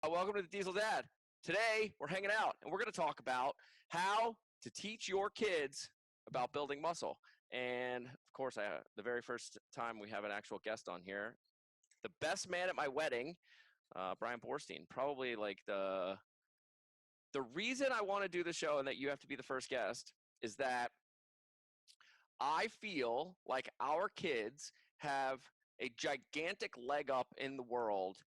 Welcome to the Diesel Dad. Today, we're hanging out, and we're going to talk about how to teach your kids about building muscle. And, of course, the very first time we have an actual guest on here, the best man at my wedding, Bryan Boorstein, probably like the reason I want to do the show and that you have to be the first guest is that I feel like our kids have a gigantic leg up in the world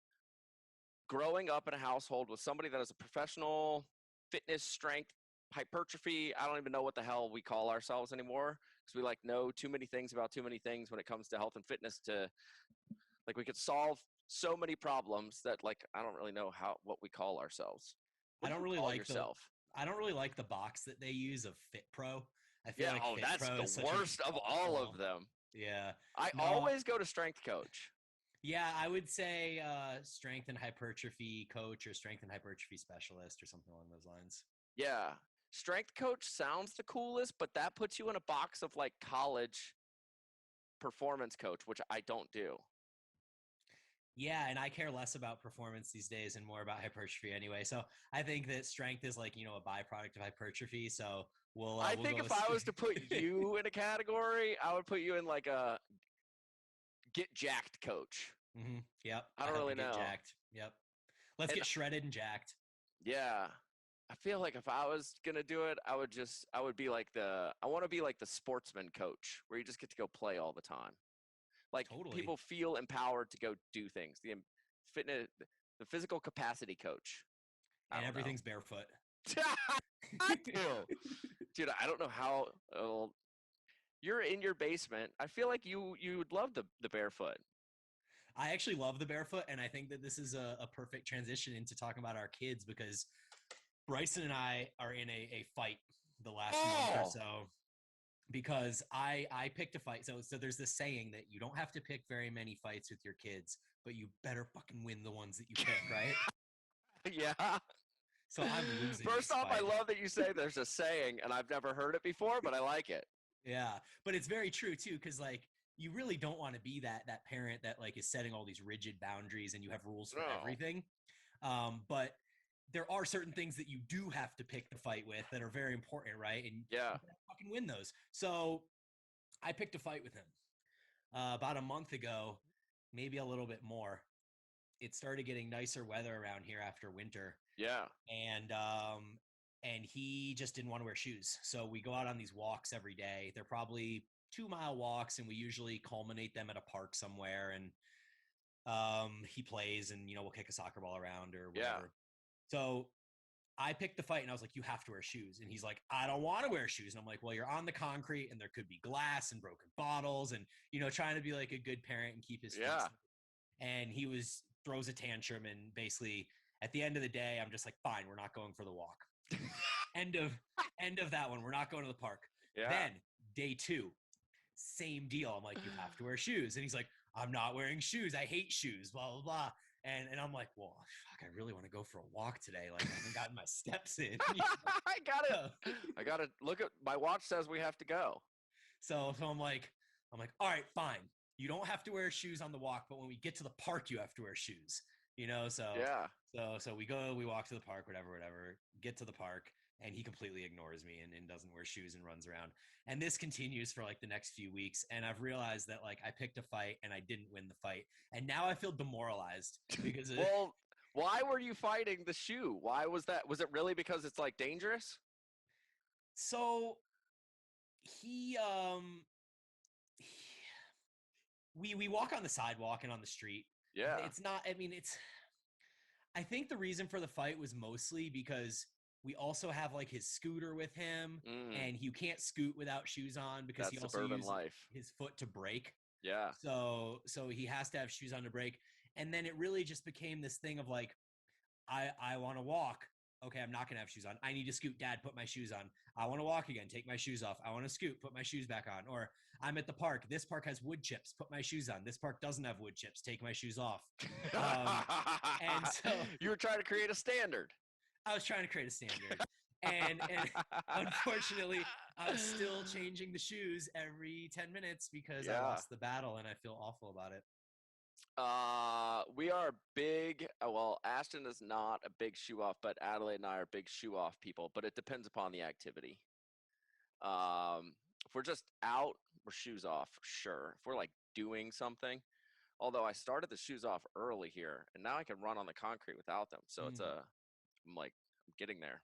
growing up in a household with somebody that is a professional fitness, strength, hypertrophy. I don't even know what the hell we call ourselves anymore because we like know too many things about too many things when it comes to health and fitness to like we could solve so many problems that like I don't really know what we call ourselves. I What do don't you really call like yourself? I don't really like the box that they use of Fit Pro. I feel Yeah, like oh, Fit that's Pro the is such an worst of all of awful. them. Yeah. I No. always go to strength coach. Yeah, I would say strength and hypertrophy coach or strength and hypertrophy specialist or something along those lines. Yeah. Strength coach sounds the coolest, but that puts you in a box of like college performance coach, which I don't do. Yeah, and I care less about performance these days and more about hypertrophy anyway. So I think that strength is like, a byproduct of hypertrophy. So I we'll think go if with I was to put you in a category, I would put you in like a get jacked coach. Yep. I I don't have really to get know. jacked. Yep. Let's And get shredded and jacked. yeah, I feel like if I was going to do it, I would be like I want to be like the sportsman coach where you just get to go play all the time. Like Totally. people feel empowered to go do things. Fitness, the physical capacity coach. I And don't know. everything's barefoot. I do. Dude, I don't know how you're in your basement. I feel like you would love the barefoot. I actually love the barefoot, and I think that this is a perfect transition into talking about our kids because Bryson and I are in a fight the last month or Oh, so because I picked a fight. So there's this saying that you don't have to pick very many fights with your kids, but you better fucking win the ones that you pick, right? yeah. So I'm losing First this off, I fight. love that you say there's a saying, and I've never heard it before, but I like it. Yeah, but it's very true too, because like you really don't want to be that parent that like is setting all these rigid boundaries and you have rules for No. everything. But there are certain things that you do have to pick the fight with that are very important, right? And Yeah. you gotta fucking win those. So I picked a fight with him about a month ago, maybe a little bit more. It started getting nicer weather around here after winter, Yeah. and and he just didn't want to wear shoes. So we go out on these walks every day. They're probably 2 mile walks, and we usually culminate them at a park somewhere. And he plays, and we'll kick a soccer ball around or Yeah. whatever. So I picked the fight, and I was like, "You have to wear shoes." And he's like, "I don't want to wear shoes." And I'm like, "Well, you're on the concrete, and there could be glass and broken bottles, and trying to be like a good parent and keep his feet Yeah. safe." And he throws a tantrum, and basically at the end of the day, I'm just like, "Fine, we're not going for the walk." End of that one. We're not going to the park. Yeah. Then day 2, same deal. I'm like, "You have to wear shoes," and he's like, "I'm not wearing shoes. I hate shoes." Blah blah blah. And I'm like, "Well, fuck, I really want to go for a walk today. Like, I haven't gotten my steps in." I got it. So, I got to look at my watch says we have to go. so I'm like, "All right, fine. You don't have to wear shoes on the walk, but when we get to the park, you have to wear shoes." Yeah. So we walk to the park, whatever, get to the park, and he completely ignores me and doesn't wear shoes and runs around. And this continues for like the next few weeks. And I've realized that like I picked a fight and I didn't win the fight. And now I feel demoralized because Well, why were you fighting the shoe? Why was that? Was it really because it's like dangerous? so he we walk on the sidewalk and on the street. Yeah. It's not, I mean, I think the reason for the fight was mostly because we also have like his scooter with him, Mm, and you can't scoot without shoes on because he that's also suburban uses life. his foot to brake. Yeah. So he has to have shoes on to brake. And then it really just became this thing of like, I want to walk. Okay, I'm not gonna have shoes on. I need to scoot. Dad, put my shoes on. I want to walk again. Take my shoes off. I want to scoot. Put my shoes back on. Or I'm at the park. This park has wood chips. Put my shoes on. This park doesn't have wood chips. Take my shoes off. And so You were trying to create a standard. I was trying to create a standard. And unfortunately, I'm still changing the shoes every 10 minutes because I Yeah. lost the battle and I feel awful about it. We are big. Well, Ashton is not a big shoe off, but Adelaide and I are big shoe off people. But it depends upon the activity. If we're just out, we're shoes off for sure. If we're like doing something, although I started the shoes off early here, and now I can run on the concrete without them. So it's I'm like, I'm getting there.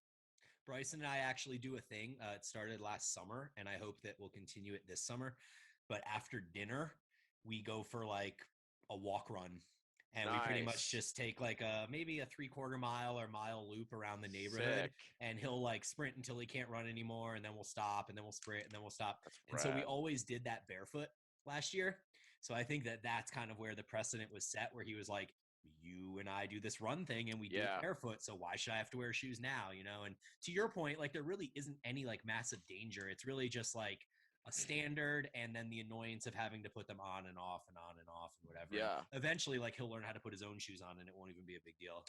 Bryson and I actually do a thing. It started last summer, and I hope that we'll continue it this summer. But after dinner, we go for like a walk run, and we pretty much Nice. just take like maybe a 3/4 mile or mile loop around the neighborhood. Sick. And he'll like sprint until he can't run anymore, and then we'll stop, and then we'll sprint, and then we'll stop. That's And so we rad. always did that barefoot last year. So I think that that's kind of where the precedent was set, where he was like, you and I do this run thing and we do it Yeah. barefoot. So why should I have to wear shoes now? And to your point, like there really isn't any like massive danger. It's really just like a standard and then the annoyance of having to put them on and off and on and off and whatever. Yeah. And eventually like he'll learn how to put his own shoes on and it won't even be a big deal.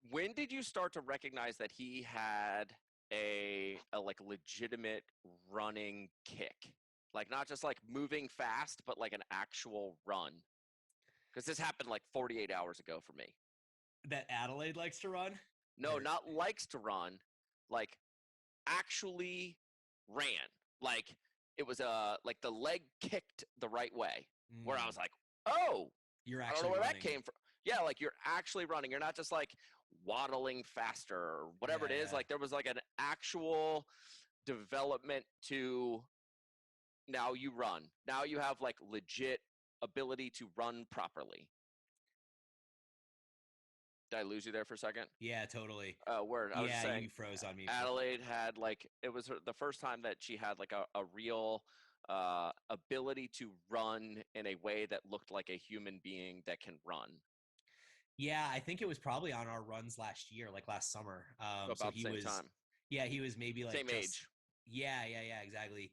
When did you start to recognize that he had a like legitimate running kick? Like not just like moving fast, but like an actual run. Because this happened like 48 hours ago for me. That Adelaide likes to run? No, not likes to run, like actually ran. Like it was like the leg kicked the right way. Where I was like, oh, You're I actually don't know where running. that came from. Yeah, like you're actually running. You're not just like waddling faster or whatever it is. Yeah. Like there was like an actual development to now you run. Now you have like legit ability to run properly. Did I lose you there for a second? Yeah, totally. Word. I was Yeah, saying you froze on me. Adelaide had like it was the first time that she had like a real ability to run in a way that looked like a human being that can run. Yeah, I think it was probably on our runs last year, like last summer. So So about the he same was, time. yeah, he was maybe like Same just, age. yeah, exactly.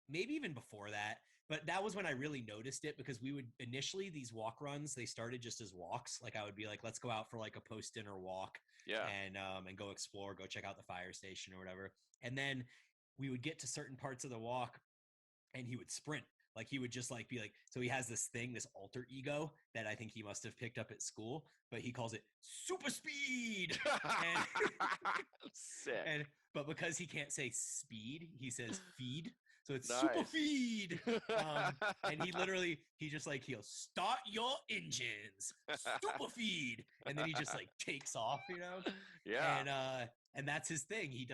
Maybe even before that, but that was when I really noticed it because we would initially these walk runs, they started just as walks. Like I would be like, let's go out for like a post dinner walk Yeah. and go explore, go check out the fire station or whatever. And then we would get to certain parts of the walk and he would sprint. Like he would just like be like, so he has this thing, this alter ego that I think he must have picked up at school, but he calls it super speed. And, Sick. but because he can't say speed, he says feed. So it's Nice. super feed. And he just like, he'll start your engines, super feed. And then he just like takes off, Yeah. And that's his thing. He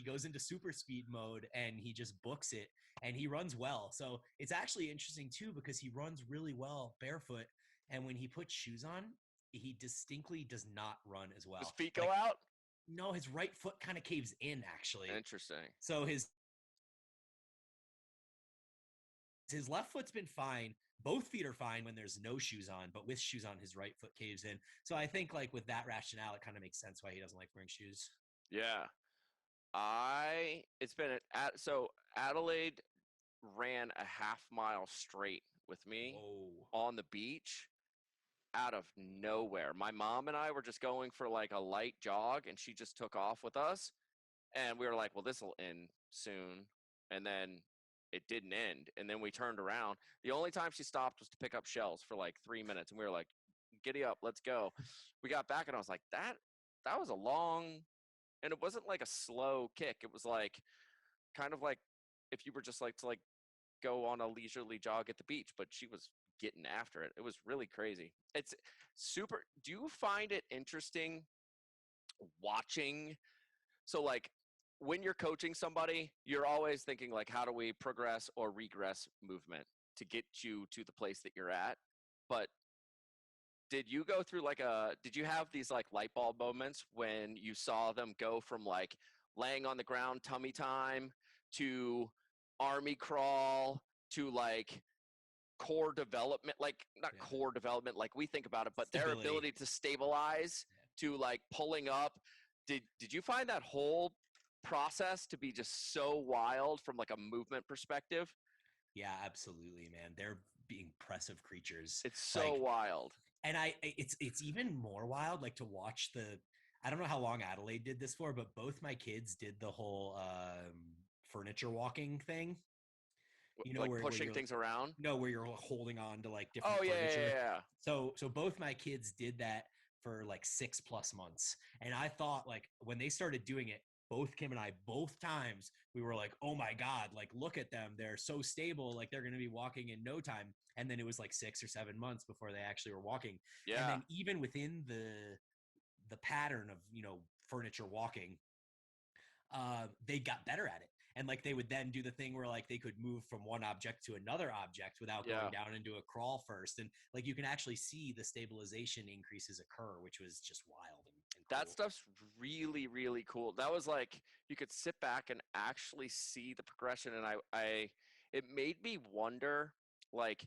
goes into super speed mode and he just books it and he runs well. So it's actually interesting too, because he runs really well barefoot. And when he puts shoes on, he distinctly does not run as well. His feet go out? No, his right foot kind of caves in actually. Interesting. So his left foot's been fine. Both feet are fine when there's no shoes on, but with shoes on, his right foot caves in. So I think like with that rationale, it kind of makes sense why he doesn't like wearing shoes. Yeah. So Adelaide ran a half mile straight with me on the beach out of nowhere. My mom and I were just going for like a light jog and she just took off with us and we were like, well, this will end soon. And then it didn't end. And then we turned around. The only time she stopped was to pick up shells for like 3 minutes. And we were like, giddy up, let's go. We got back and I was like, that was a long, and it wasn't like a slow kick. It was like kind of like if you were just like to like go on a leisurely jog at the beach, but she was getting after it. It was really crazy. It's super. Do you find it interesting watching? So like when you're coaching somebody, you're always thinking like, how do we progress or regress movement to get you to the place that you're at? But did you go through did you have these like light bulb moments when you saw them go from like laying on the ground tummy time to army crawl to like core development, like not core development like we think about it, but Stability. their ability to stabilize to like pulling up? Did you find that whole process to be just so wild from like a movement perspective? Yeah, absolutely, man. They're impressive creatures. It's so wild. And it's even more wild like to watch I don't know how long Adelaide did this for, but both my kids did the whole furniture walking thing. you know, Like where pushing you're things around. where you're holding on to like different Oh yeah, yeah, furniture. yeah. So both my kids did that for like 6+ months. And I thought like when they started doing it, both Kim and I, both times we were like, oh my God, like look at them. They're so stable. Like they're going to be walking in no time. And then it was like 6 or 7 months before they actually were walking. And Yeah. then even within the pattern of, furniture walking, they got better at it. And like they would then do the thing where like they could move from one object to another object without Yeah. going down into a crawl first. And like you can actually see the stabilization increases occur, which was just wild and That cool. stuff's really, really cool. That was like you could sit back and actually see the progression, and it made me wonder, like,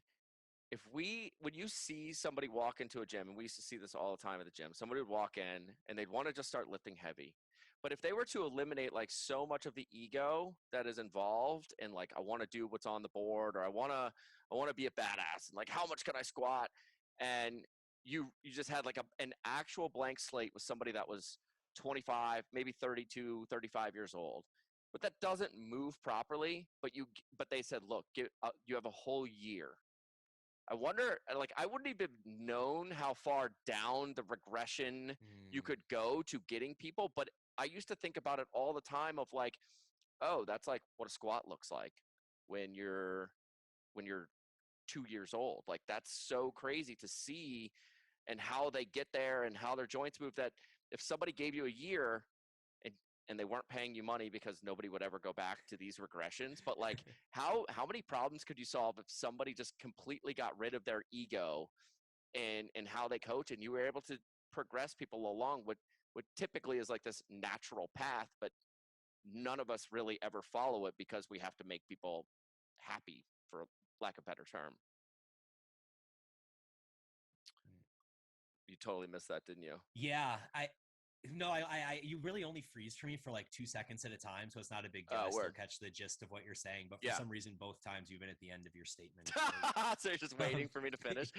if when you see somebody walk into a gym, and we used to see this all the time at the gym, somebody would walk in and they'd want to just start lifting heavy. But if they were to eliminate like so much of the ego that is involved in like, I want to do what's on the board, or I want to be a badass, and like, how much can I squat? And you just had like an actual blank slate with somebody that was 25, maybe 32, 35 years old, but that doesn't move properly. But they said, look, you have a whole year. I wonder, like, I wouldn't even known how far down the regression you Mm. could go to getting people, but I used to think about it all the time of like, oh, that's like what a squat looks like when you're 2 years old. Like that's so crazy to see, and how they get there and how their joints move. That if somebody gave you a year and they weren't paying you money, because nobody would ever go back to these regressions, but like how many problems could you solve if somebody just completely got rid of their ego and how they coach, and you were able to progress people along what typically is like this natural path, but none of us really ever follow it because we have to make people happy, for lack of a better term. You totally missed that, didn't you? Yeah, you really only freeze for me for like 2 seconds at a time, so it's not a big deal. I still Word. catch the gist of what you're saying, but for Yeah. some reason, both times you've been at the end of your statement. So you're just Um, waiting for me to finish.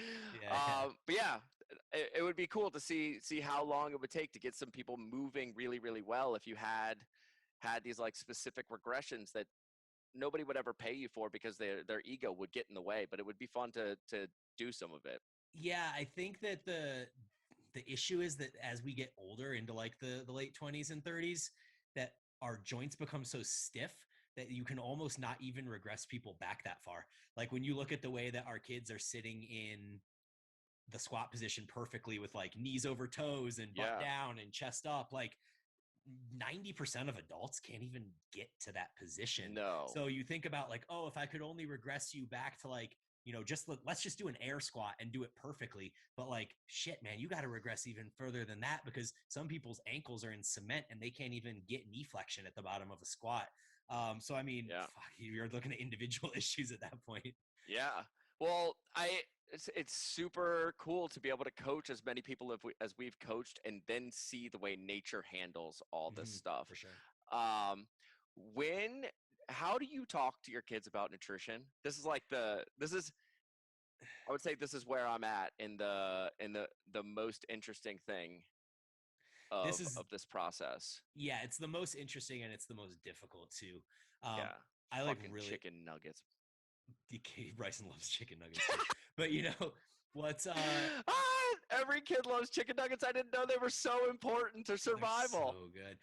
yeah. But yeah, it would be cool to see how long it would take to get some people moving really, really well if you had these like specific regressions that nobody would ever pay you for because their ego would get in the way. But it would be fun to do some of it. Yeah, I think that the issue is that as we get older into like the late 20s and 30s, that our joints become so stiff that you can almost not even regress people back that far. Like when you look at the way that our kids are sitting in the squat position perfectly with like knees over toes and butt Yeah. down and chest up, like 90% of adults can't even get to that position. No. So you think about like, oh, if I could only regress you back to like, just let's just do an air squat and do it perfectly. But like, shit, man, you got to regress even further than that, because some people's ankles are in cement and they can't even get knee flexion at the bottom of a squat. So I mean, Yeah. fuck, you're looking at individual issues at that point. Yeah. Well, it's super cool to be able to coach as many people as we've coached, and then see the way nature handles all this stuff. For sure. Um, when how do you talk to your kids about nutrition? I would say this is where I'm at in the most interesting thing This of is, of this process. yeah, it's the most interesting and it's the most difficult too. Um, Yeah. I like Fucking really chicken nuggets. Bryson loves chicken nuggets too. But what's Every kid loves chicken nuggets. I didn't know they were so important to they're survival. so good.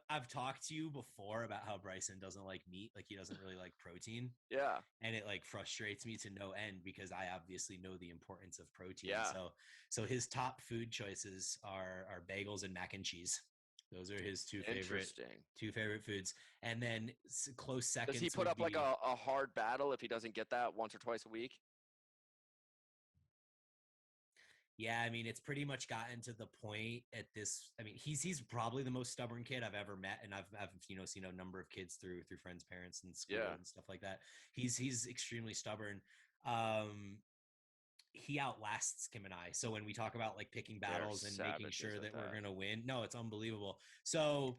I've talked to you before about how Bryson doesn't like meat, like he doesn't really like protein, Yeah. and it like frustrates me to no end because I obviously know the importance of protein. Yeah. So his top food choices are bagels and mac and cheese. Those are his Interesting. two favorite foods, and then close Does he seconds put would up like be. a hard battle if he doesn't get that once or twice a week? Yeah, I mean, it's pretty much gotten to the point at this. I mean, he's probably the most stubborn kid I've ever met, and I've seen a number of kids through friends' parents and school Yeah. and stuff like that. He's extremely stubborn. Um, he outlasts Kim and I. So when we talk about like picking They're battles and making savages sure at that we're that. gonna win, no, it's unbelievable. So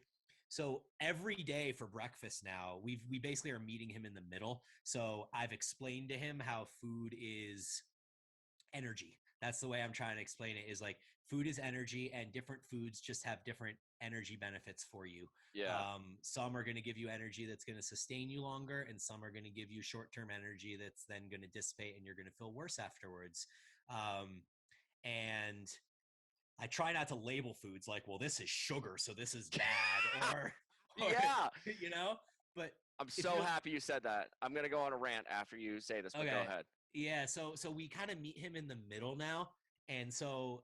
every day for breakfast now, we basically are meeting him in the middle. So I've explained to him how food is energy. That's the way I'm trying to explain it, is like food is energy, and different foods just have different energy benefits for you. Yeah. Some are going to give you energy that's going to sustain you longer, and some are going to give you short-term energy that's then going to dissipate and you're going to feel worse afterwards. And I try not to label foods like, well, this is sugar, so this is bad, or Yeah. you know. But I'm if so you happy you said that. I'm gonna go on a rant after you say this, but go okay, ahead. yeah. So we kind of meet him in the middle now, and so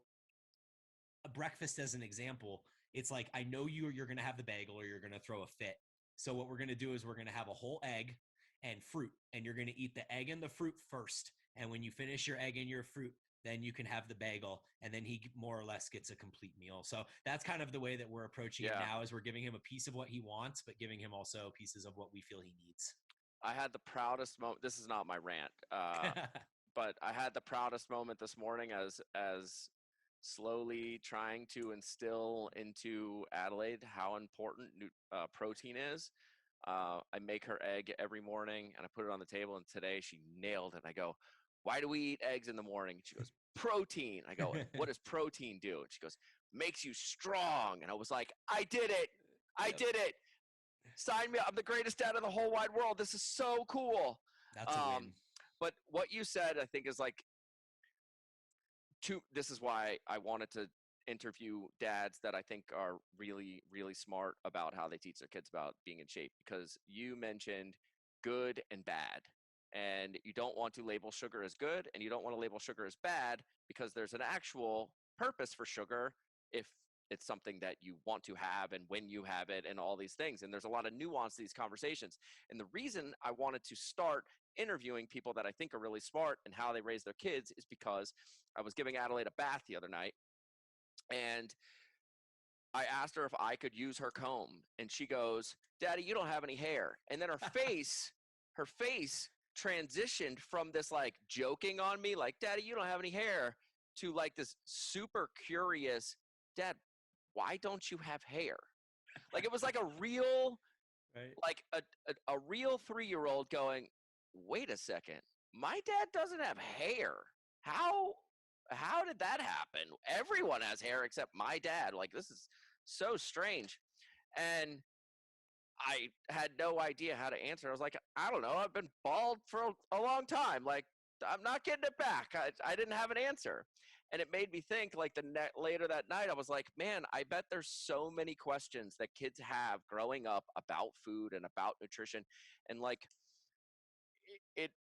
a breakfast as an example, it's like, I know you're going to have the bagel or you're going to throw a fit. So what we're going to do is we're going to have a whole egg and fruit, and you're going to eat the egg and the fruit first. And when you finish your egg and your fruit, then you can have the bagel, and then he more or less gets a complete meal. So that's kind of the way that we're approaching it Yeah. now, is we're giving him a piece of what he wants, but giving him also pieces of what we feel he needs. I had the proudest moment. This is not my rant, but I had the proudest moment this morning as slowly trying to instill into Adelaide how important protein is. I make her egg every morning and I put it on the table, and today she nailed it. I go, "Why do we eat eggs in the morning?" She goes, "Protein." I go, "What does protein do?" And she goes, "Makes you strong." And I was like, "I did it. I Yep. did it. Sign me up. I'm the greatest dad in the whole wide world. This is so cool." That's a win. But what you said, I think, is like this is why I wanted to interview dads that I think are really, really smart about how they teach their kids about being in shape, because you mentioned good and bad. And you don't want to label sugar as good, and you don't want to label sugar as bad, because there's an actual purpose for sugar if it's something that you want to have and when you have it and all these things. And there's a lot of nuance to these conversations. And the reason I wanted to start interviewing people that I think are really smart and how they raise their kids is because I was giving Adelaide a bath the other night, and I asked her if I could use her comb, and she goes, "Daddy, you don't have any hair." And then her face transitioned from this like joking on me, like, "Daddy, you don't have any hair," to like this super curious, "Dad, why don't you have hair?" Like it was like a real, Right. like a real 3-year-old going, "Wait a second, my dad doesn't have hair. How how did that happen? Everyone has hair except my dad. Like this is so strange." And I had no idea how to answer. I was like, "I don't know. I've been bald for a long time. Like I'm not getting it back." I didn't have an answer. And it made me think, like later that night, I was like, man, I bet there's so many questions that kids have growing up about food and about nutrition. And like it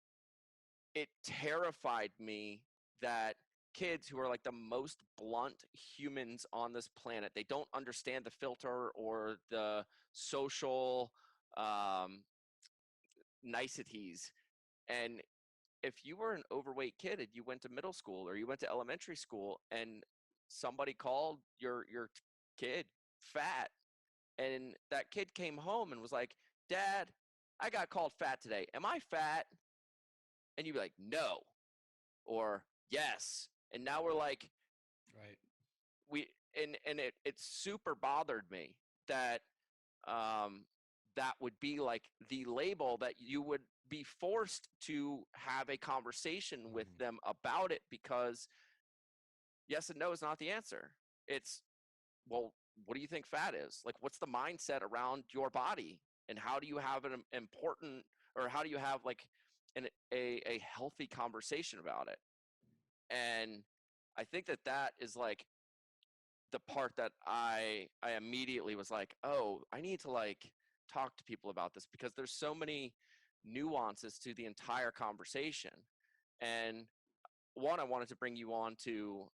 it terrified me that kids who are like the most blunt humans on this planet, they don't understand the filter or the social um, niceties. And if you were an overweight kid and you went to middle school or you went to elementary school and somebody called your kid fat, and that kid came home and was like, "Dad, I got called fat today. Am I fat?" And you'd be like, "No," or "Yes." And now we're like, Right. we and it super bothered me that um that would be like the label that you would be forced to have a conversation with Mhm. them about it, because yes and no is not the answer. It's, well, what do you think fat is? Like, what's the mindset around your body, and how do you have an important, or how do you have like a healthy conversation about it? And I think that that is like the part that I immediately was like, "Oh, I need to like talk to people about this," because there's so many nuances to the entire conversation. And one, I wanted to bring you on to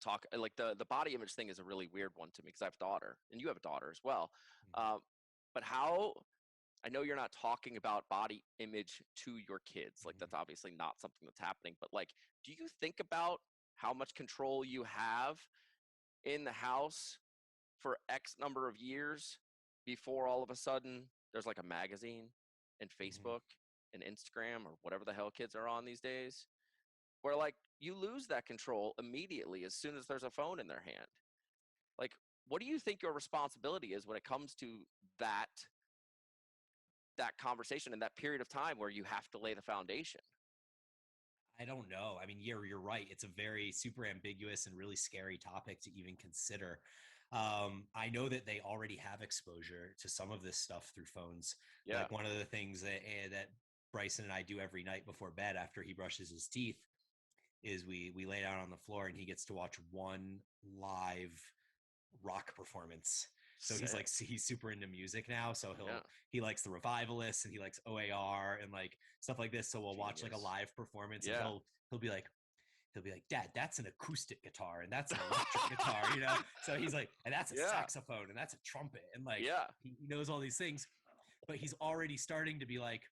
talk like the body image thing is a really weird one to me, because I have a daughter and you have a daughter as well. Mhm. But how, I know you're not talking about body image to your kids. Like Mhm. that's obviously not something that's happening. But like, do you think about how much control you have in the house for X number of years before all of a sudden there's like a magazine and Mhm. Facebook and Instagram or whatever the hell kids are on these days, where like you lose that control immediately as soon as there's a phone in their hand? Like, what do you think your responsibility is when it comes to that that conversation in that period of time where you have to lay the foundation? I don't know. I mean, you're right. It's a very super ambiguous and really scary topic to even consider. I know that they already have exposure to some of this stuff through phones. Yeah. Like one of the things that Bryson and I do every night before bed after he brushes his teeth is we lay down on the floor and he gets to watch one live rock performance. So he's like Sick. he's super into music now. So Yeah. he likes the Revivalists and he likes OAR and like stuff like this. So we'll watch like a Genius. live performance and Yeah. he'll be like Dad, that's an acoustic guitar and that's an electric guitar, you know? So he's like, and that's a Yeah. saxophone and that's a trumpet. And like Yeah. he knows all these things, but he's already starting to be like,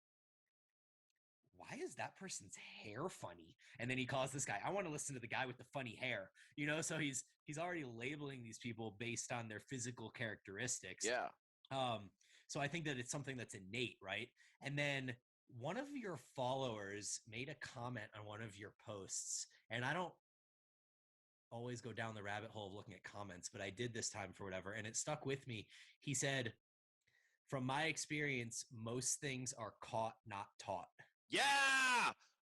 why is that person's hair funny? And then he calls this guy, I want to listen to the guy with the funny hair, you know? So he's already labeling these people based on their physical characteristics. Yeah. Um, so I think that it's something that's innate, right? And then one of your followers made a comment on one of your posts, and I don't always go down the rabbit hole of looking at comments, but I did this time for whatever, and it stuck with me. He said, from my experience, most things are caught, not taught. Yeah.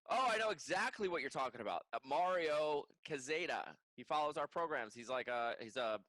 Oh, I know exactly what you're talking about. Mario Kazeda. He follows our programs. He's a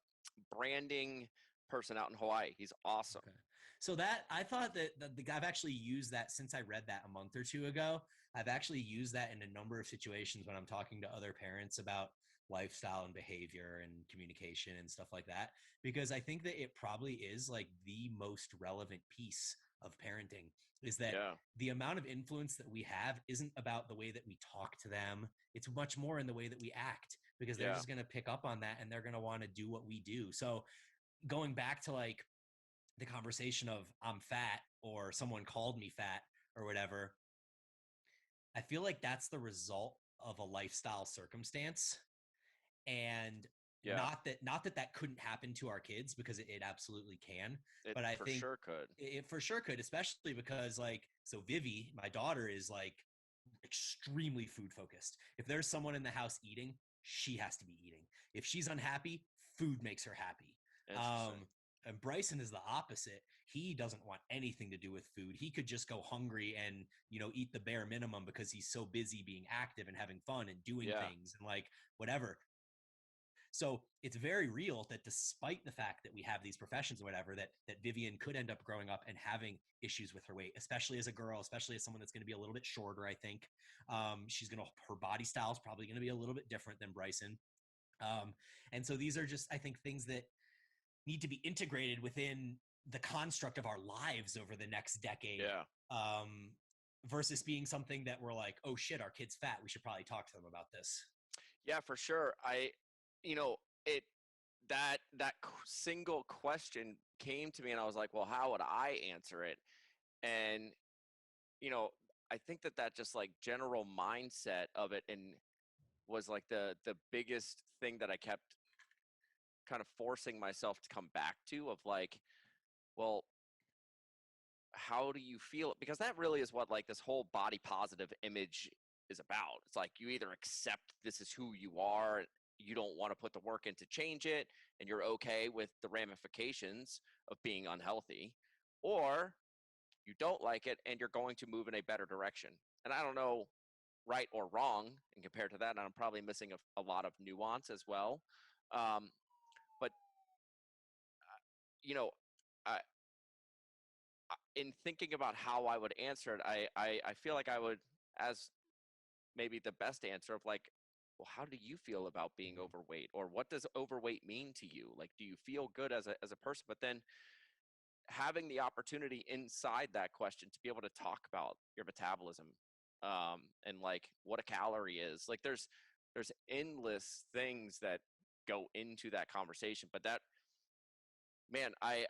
branding person out in Hawaii. He's awesome. Okay. So that I thought that I've actually used that since I read that a month or two ago. I've actually used that in a number of situations when I'm talking to other parents about lifestyle and behavior and communication and stuff like that, because I think that it probably is like the most relevant piece of parenting is that Yeah. the amount of influence that we have isn't about the way that we talk to them. It's much more in the way that we act because they're Yeah. just going to pick up on that and they're going to want to do what we do. So going back to like the conversation of I'm fat or someone called me fat or whatever, I feel like that's the result of a lifestyle circumstance. And Yeah. not that that couldn't happen to our kids because it absolutely can, It but I for think sure could. it for sure could, especially because like, so Vivi, my daughter, is like extremely food focused. If there's someone in the house eating, she has to be eating. If she's unhappy, food makes her happy. Interesting. And Bryson is the opposite. He doesn't want anything to do with food. He could just go hungry and, you know, eat the bare minimum because he's so busy being active and having fun and doing Yeah. things and like whatever. So it's very real that despite the fact that we have these professions or whatever, that Vivian could end up growing up and having issues with her weight, especially as a girl, especially as someone that's going to be a little bit shorter. I think her body style is probably going to be a little bit different than Bryson. And so these are just, I think, things that need to be integrated within the construct of our lives over the next decade. Yeah. Versus being something that we're like, oh shit, our kid's fat, we should probably talk to them about this. Yeah, for sure. You know, it that single question came to me, and I was like, well, how would I answer it? And you know, I think that just like general mindset of it, and was like the biggest thing that I kept kind of forcing myself to come back to of like, well, how do you feel? Because that really is what like this whole body positive image is about. It's like you either accept this is who you are, you don't want to put the work in to change it, and you're okay with the ramifications of being unhealthy, or you don't like it and you're going to move in a better direction. And I don't know right or wrong, and compared to that, and I'm probably missing a lot of nuance as well. But you know, I, in thinking about how I would answer it, I feel like I would, as maybe the best answer of like, well, how do you feel about being Mhm. overweight, or what does overweight mean to you? Like, do you feel good as a person? But then having the opportunity inside that question to be able to talk about your metabolism, and like what a calorie is. Like, there's endless things that go into that conversation. But that, man, I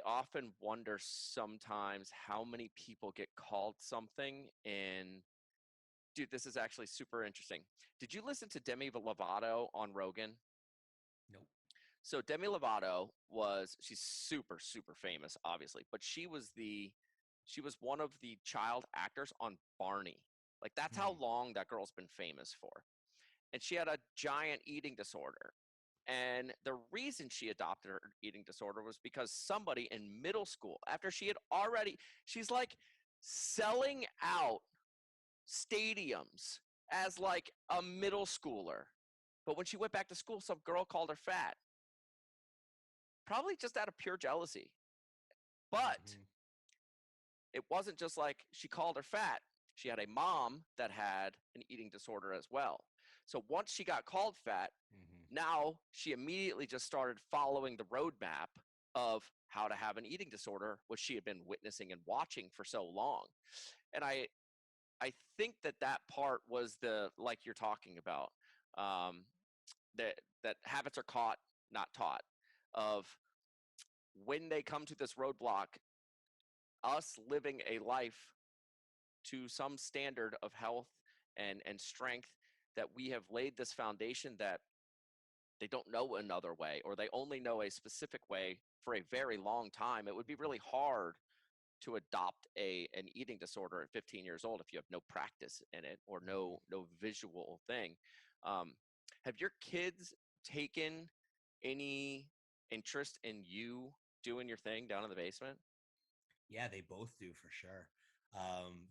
often wonder sometimes how many people get called something. And dude, this is actually super interesting. Did you listen to Demi Lovato on Rogan? Nope. So Demi Lovato she's super, super famous, obviously, but she was one of the child actors on Barney. Like, that's how Hmm. long that girl's been famous for. And she had a giant eating disorder. And the reason she adopted her eating disorder was because somebody in middle school, after she's like selling out stadiums as like a middle schooler. But when she went back to school, some girl called her fat. Probably just out of pure jealousy. But it wasn't just like she called her fat. She had a mom that had an eating disorder as well. So once she got called fat, now she immediately just started following the roadmap of how to have an eating disorder, which she had been witnessing and watching for so long. And I think that part was the, like you're talking about, that habits are caught, not taught, of when they come to this roadblock, us living a life to some standard of health and strength, that we have laid this foundation that they don't know another way, or they only know a specific way for a very long time. It would be really hard to adopt an eating disorder at 15 years old if you have no practice in it or no visual thing. Have your kids taken any interest in you doing your thing down in the basement? Yeah, they both do for sure.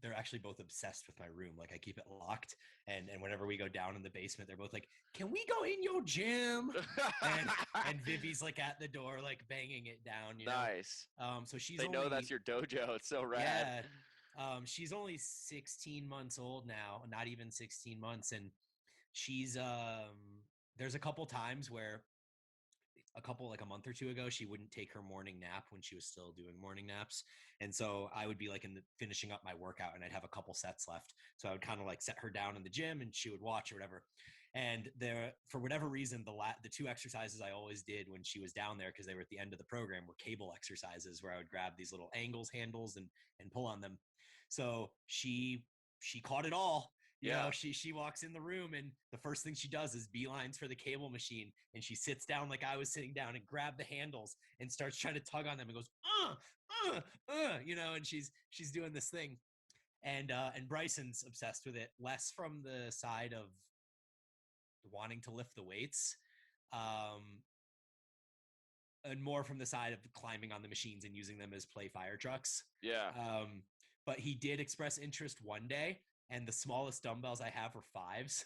They're actually both obsessed with my room. Like I keep it locked, and whenever we go down in the basement, they're both like, "Can we go in your gym?" And Vivi's like at the door, like banging it down. Nice. So she's They know only, that's your dojo. It's so rad. yeah. She's only 16 months old now, not even 16 months, and she's there's a couple times where like a month or two ago, she wouldn't take her morning nap when she was still doing morning naps. And so I would be like finishing up my workout and I'd have a couple sets left. So I would kind of like set her down in the gym and she would watch or whatever. And for whatever reason, the two exercises I always did when she was down there, because they were at the end of the program, were cable exercises where I would grab these little handles and pull on them. So she caught it all. You know, she walks in the room and the first thing she does is beelines for the cable machine, and she sits down like I was sitting down and grab the handles and starts trying to tug on them and goes, you know, and she's doing this thing. And Bryson's obsessed with it, less from the side of wanting to lift the weights, and more from the side of climbing on the machines and using them as play fire trucks. Yeah. But he did express interest one day, and the smallest dumbbells I have were 5s.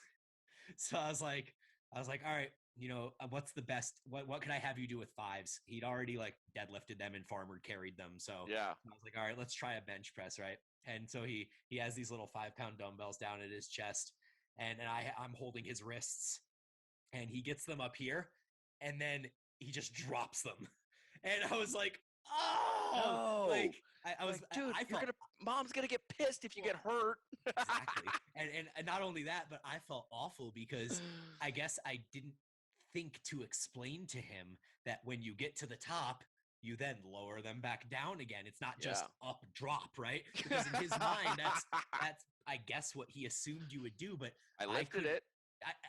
So I was like, all right, you know, what's the best? What can I have you do with 5s? He'd already like deadlifted them and farmer carried them. So yeah, I was like, all right, let's try a bench press, right? And so he has these little 5-pound dumbbells down at his chest, and I'm holding his wrists, and he gets them up here, and then he just drops them, and I was like, oh, no. like I was, like, dude, I felt, mom's gonna get pissed if you get hurt. exactly. And not only that, but I felt awful because I guess I didn't think to explain to him that when you get to the top, you then lower them back down again. It's not just up drop, right? Because in his mind, that's I guess what he assumed you would do. But I lifted it.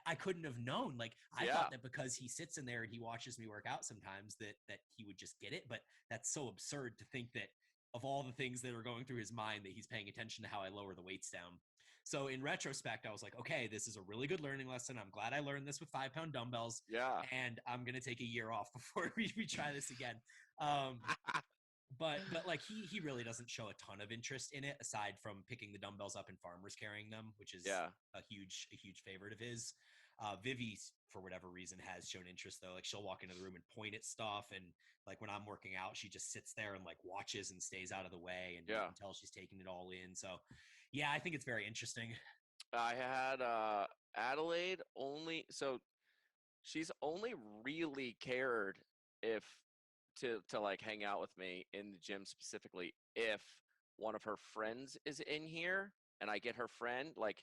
I couldn't have known. Like I thought that because he sits in there and he watches me work out sometimes that he would just get it. But that's so absurd to think that of all the things that are going through his mind, that he's paying attention to how I lower the weights down. So in retrospect, I was like, okay, this is a really good learning lesson. I'm glad I learned this with 5-pound dumbbells. Yeah. And I'm going to take a year off before we try this again. But like he really doesn't show a ton of interest in it, aside from picking the dumbbells up and farmers carrying them, which is a huge favorite of his. Vivi, for whatever reason, has shown interest though. Like she'll walk into the room and point at stuff, and like when I'm working out, she just sits there and like watches and stays out of the way, and you can tell she's taking it all in. So yeah, I think it's very interesting. I had Adelaide only, so she's only really cared if to like hang out with me in the gym specifically if one of her friends is in here and I get her friend like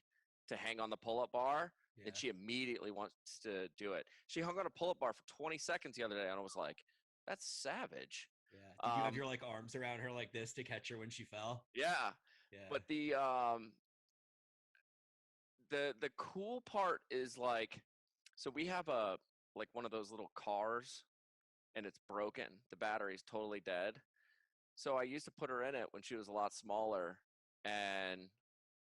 to hang on the pull-up bar, then she immediately wants to do it. She hung on a pull-up bar for 20 seconds the other day, and I was like, that's savage. Yeah. Did you have your like arms around her like this to catch her when she fell? Yeah. But the cool part is like, so we have like one of those little cars, and it's broken. The battery's totally dead. So I used to put her in it when she was a lot smaller, and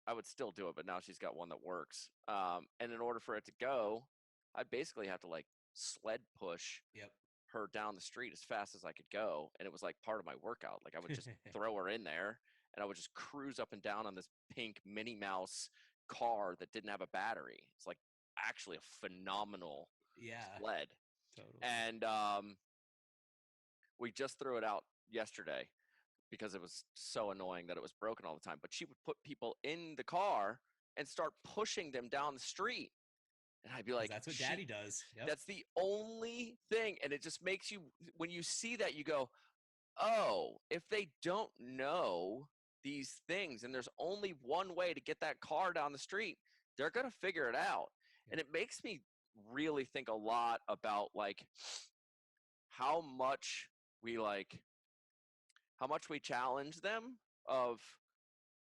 I would still do it, but now she's got one that works. And in order for it to go, I basically have to like sled push her down the street as fast as I could go. And it was like part of my workout. Like I would just throw her in there and I would just cruise up and down on this pink Minnie Mouse car that didn't have a battery. It's like actually a phenomenal Yeah, sled. totally. And we just threw it out yesterday because it was so annoying that it was broken all the time. But she would put people in the car and start pushing them down the street. And I'd be Because like, that's what Daddy does. Yep. that's the only thing. And it just makes you, when you see that, you go, oh, if they don't know these things and there's only one way to get that car down the street, they're going to figure it out. Yep. And it makes me really think a lot about like how much we like, how much we challenge them of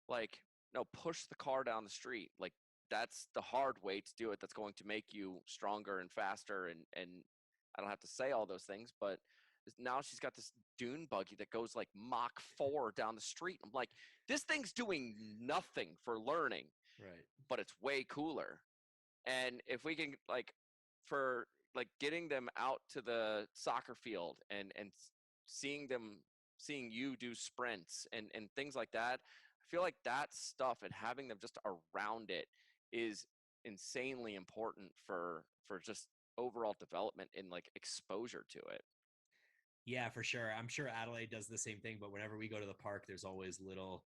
like, no, push the car down the street. Like that's the hard way to do it. That's going to make you stronger and faster. And I don't have to say all those things, but now she's got this dune buggy that goes like Mach 4 down the street. I'm like, this thing's doing nothing for learning, Right. but it's way cooler. And if we can like, for like getting them out to the soccer field and seeing you do sprints and things like that, I feel like that stuff and having them just around it is insanely important for just overall development and like exposure to it. Yeah, for sure. I'm sure Adelaide does the same thing, but whenever we go to the park, there's always little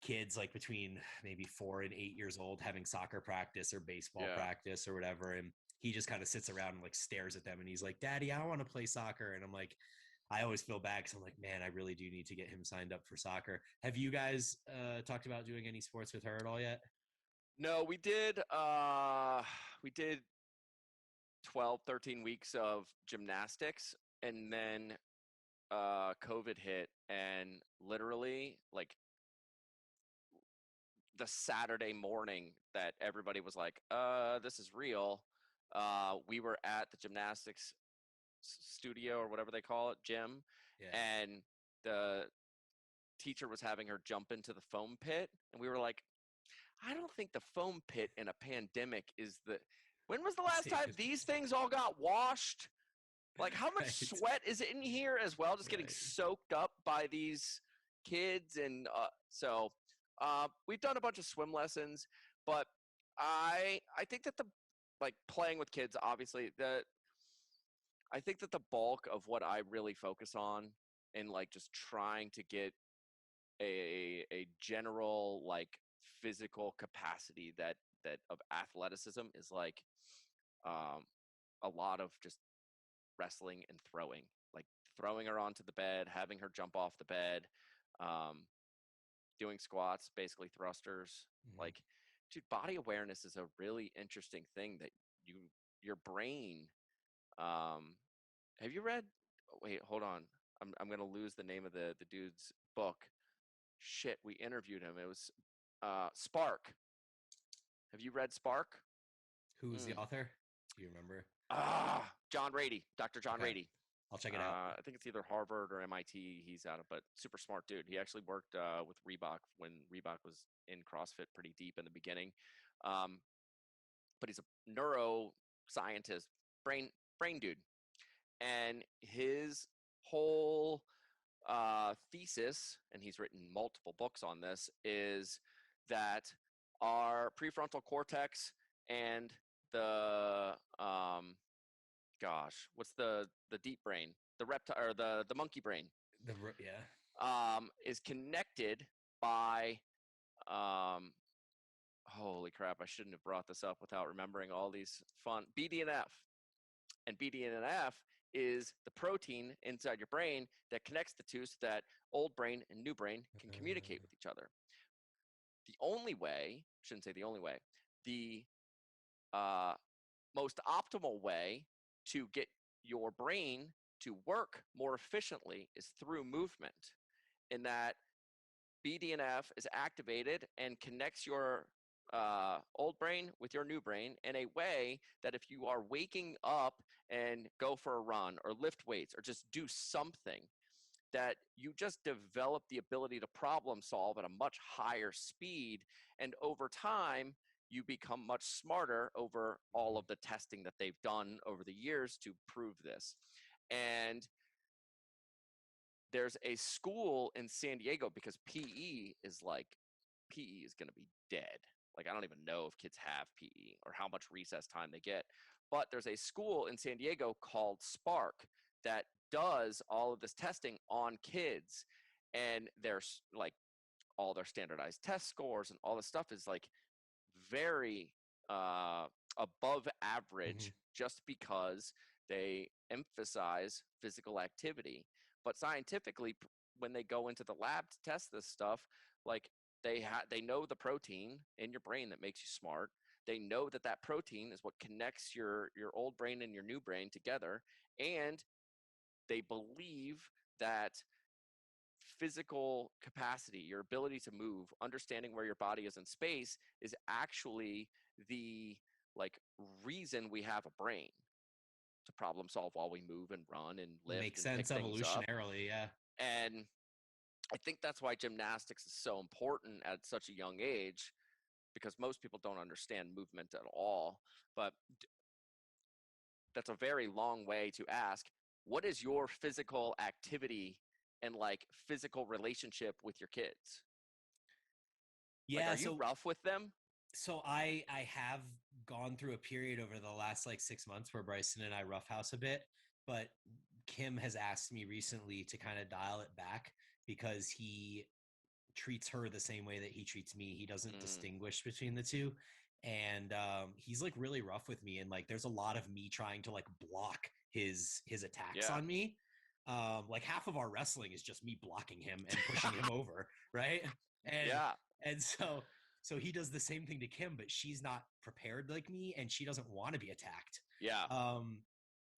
kids like between maybe 4 and 8 years old having soccer practice or baseball practice or whatever. And he just kind of sits around and like stares at them and he's like, Daddy, I want to play soccer. And I'm like, I always feel bad because I'm like, man, I really do need to get him signed up for soccer. Have you guys talked about doing any sports with her at all yet? No, we did 12, 13 weeks of gymnastics, and then COVID hit, and literally like the Saturday morning that everybody was like, this is real. We were at the gymnastics studio or whatever they call it, gym, Yeah. and the teacher was having her jump into the foam pit, and we were like, I don't think the foam pit in a pandemic is the. When was the last time these things all got washed? Like, how much sweat is in here as well, just getting soaked up by these kids? And so we've done a bunch of swim lessons, but I think that the like playing with kids, obviously, I think that the bulk of what I really focus on and like just trying to get a general like physical capacity that of athleticism is like um a lot of just wrestling and throwing, like throwing her onto the bed, having her jump off the bed, um doing squats, basically thrusters. Like, dude, body awareness is a really interesting thing that your brain have you read, wait, hold on, I'm gonna lose the name of the dude's book. Shit, we interviewed him. It was Spark. Have you read Spark? Who's the author? Do you remember? John Rady, Dr. John Rady. I'll check it out. I think it's either Harvard or MIT. He's out of, but super smart dude. He actually worked with Reebok when Reebok was in CrossFit pretty deep in the beginning. But he's a neuroscientist, brain dude, and his whole thesis, and he's written multiple books on this, is that our prefrontal cortex and the what's the deep brain, the reptile or the monkey brain, is connected by holy crap, I shouldn't have brought this up without remembering all these fun BDNF. And BDNF is the protein inside your brain that connects the two so that old brain and new brain can communicate with each other. The only way, shouldn't say the only way, the most optimal way to get your brain to work more efficiently is through movement, in that BDNF is activated and connects your old brain with your new brain in a way that if you are waking up and go for a run or lift weights or just do something, that you just develop the ability to problem solve at a much higher speed. And over time, you become much smarter over all of the testing that they've done over the years to prove this. And there's a school in San Diego, because PE is going to be dead. like, I don't even know if kids have PE or how much recess time they get. But there's a school in San Diego called Spark that does all of this testing on kids. And there's like all their standardized test scores and all this stuff is like very above Mhm. average just because they emphasize physical activity. But scientifically, when they go into the lab to test this stuff, like they know the protein in your brain that makes you smart. They know that that protein is what connects your old brain and your new brain together, and they believe that physical capacity, your ability to move, understanding where your body is in space is actually the like reason we have a brain to problem solve while we move and run and lift Makes and pick sense things up. evolutionarily, yeah. And I think that's why gymnastics is so important at such a young age, because most people don't understand movement at all. But that's a very long way to ask, what is your physical activity and like physical relationship with your kids? Like, Yeah, are you so rough with them? I have gone through a period over the last like 6 months where Bryson and I roughhouse a bit, but Kim has asked me recently to kind of dial it back because he treats her the same way that he treats me. He doesn't Mm, distinguish between the two. And he's like really rough with me. And like there's a lot of me trying to like block his attacks yeah. on me. Like half of our wrestling is just me blocking him and pushing him over, right? And Yeah. and so he does the same thing to Kim, but she's not prepared like me and she doesn't want to be attacked. Yeah. Um,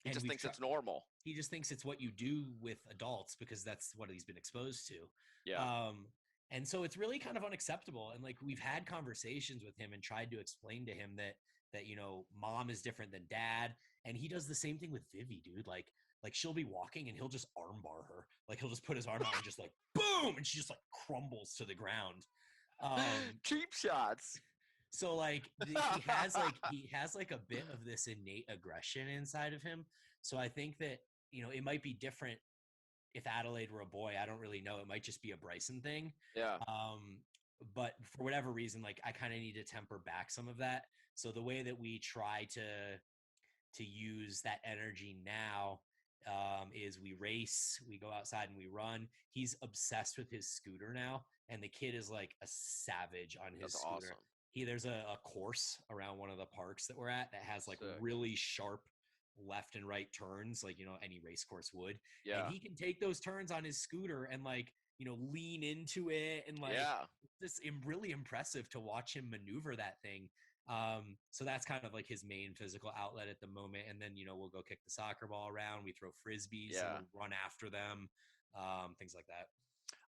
He and just we've thinks tried it's normal. he just thinks it's what you do with adults because that's what he's been exposed to. Yeah. And so it's really kind of unacceptable. And like we've had conversations with him and tried to explain to him that mom is different than dad, and he does the same thing with Vivi, dude. Like she'll be walking and he'll just armbar her. Like he'll just put his arm out and just like boom, and she just like crumbles to the ground. Um, Cheap shots. so like he has like a bit of this innate aggression inside of him. So I think that it might be different if Adelaide were a boy. I don't really know. It might just be a Bryson thing. Yeah. Um, but for whatever reason, like I kind of need to temper back some of that. So the way that we try to use that energy now is we race, we go outside and we run. He's obsessed with his scooter now, and the kid is like a savage on his That's scooter. awesome. There's a course around one of the parks that we're at that has like Sick. really sharp left and right turns, like any race course would, and Yeah. he can take those turns on his scooter and like lean into it, and like Yeah. just really impressive to watch him maneuver that thing. So that's kind of like his main physical outlet at the moment. And then, we'll go kick the soccer ball around. We throw frisbees and Yeah. we'll run after them, things like that.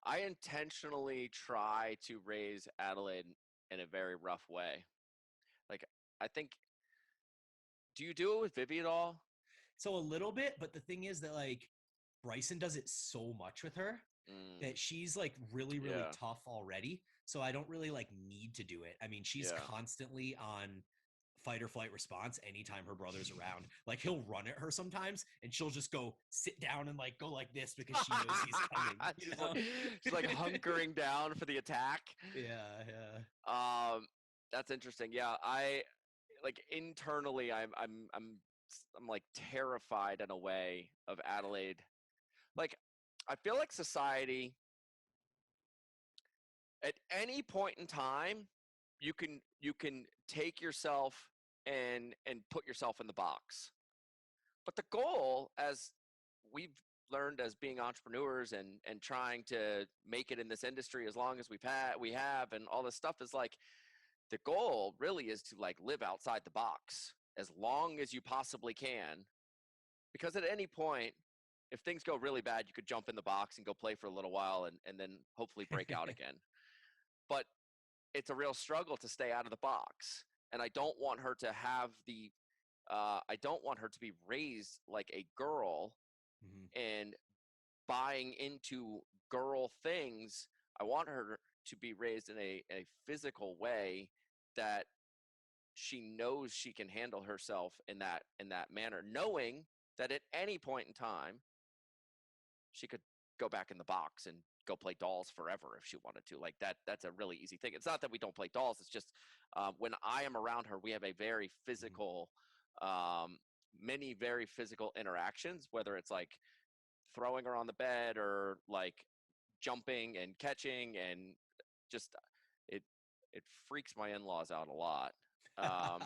I intentionally try to raise Adelaide in a very rough way. Like, I think, do you do it with Vivi at all? So a little bit, but the thing is that like Bryson does it so much with her Mm, that she's like really, really yeah. tough already. So I don't really like need to do it. I mean, she's Yeah. constantly on fight or flight response anytime her brother's around. Like he'll run at her sometimes and she'll just go sit down and like go like this because she knows he's coming, you She's like know? she's like hunkering down for the attack. Yeah, yeah. Um, that's interesting. Yeah, I like internally, I'm like terrified in a way of Adelaide. Like, I feel like society at any point in time, you can take yourself and put yourself in the box. But the goal, as we've learned as being entrepreneurs and trying to make it in this industry as long as we have and all this stuff, is like the goal really is to like live outside the box as long as you possibly can, because at any point, if things go really bad, you could jump in the box and go play for a little while and then hopefully break out again. But it's a real struggle to stay out of the box, and I don't want her to be raised like a girl Mhm. and buying into girl things. I want her to be raised in a physical way that she knows she can handle herself in that manner, knowing that at any point in time she could go back in the box and go play dolls forever if she wanted to. Like that's a really easy thing. It's not that we don't play dolls. It's just when I am around her, we have a very physical, many very physical interactions, whether it's like throwing her on the bed or like jumping and catching, and just it it freaks my in-laws out a lot. Um,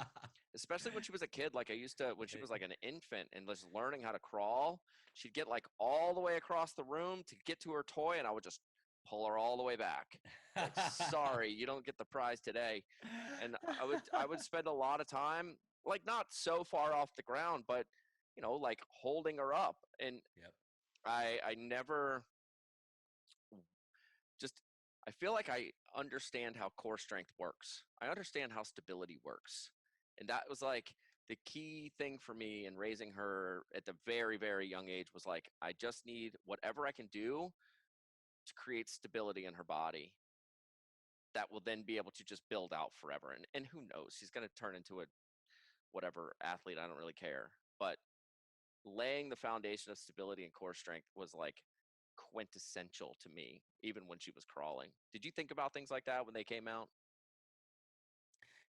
Especially when she was a kid. Like I used to, when she was like an infant and just learning how to crawl, she'd get like all the way across the room to get to her toy, and I would just pull her all the way back. Like, sorry, you don't get the prize today. And I would spend a lot of time, like not so far off the ground, but like holding her up. And Yep. I never just I feel like I understand how core strength works. I understand how stability works. And that was like the key thing for me in raising her at the very, very young age was like, I just need whatever I can do to create stability in her body that will then be able to just build out forever. And who knows, she's going to turn into a whatever athlete. I don't really care. But laying the foundation of stability and core strength was like quintessential to me, even when she was crawling. Did you think about things like that when they came out?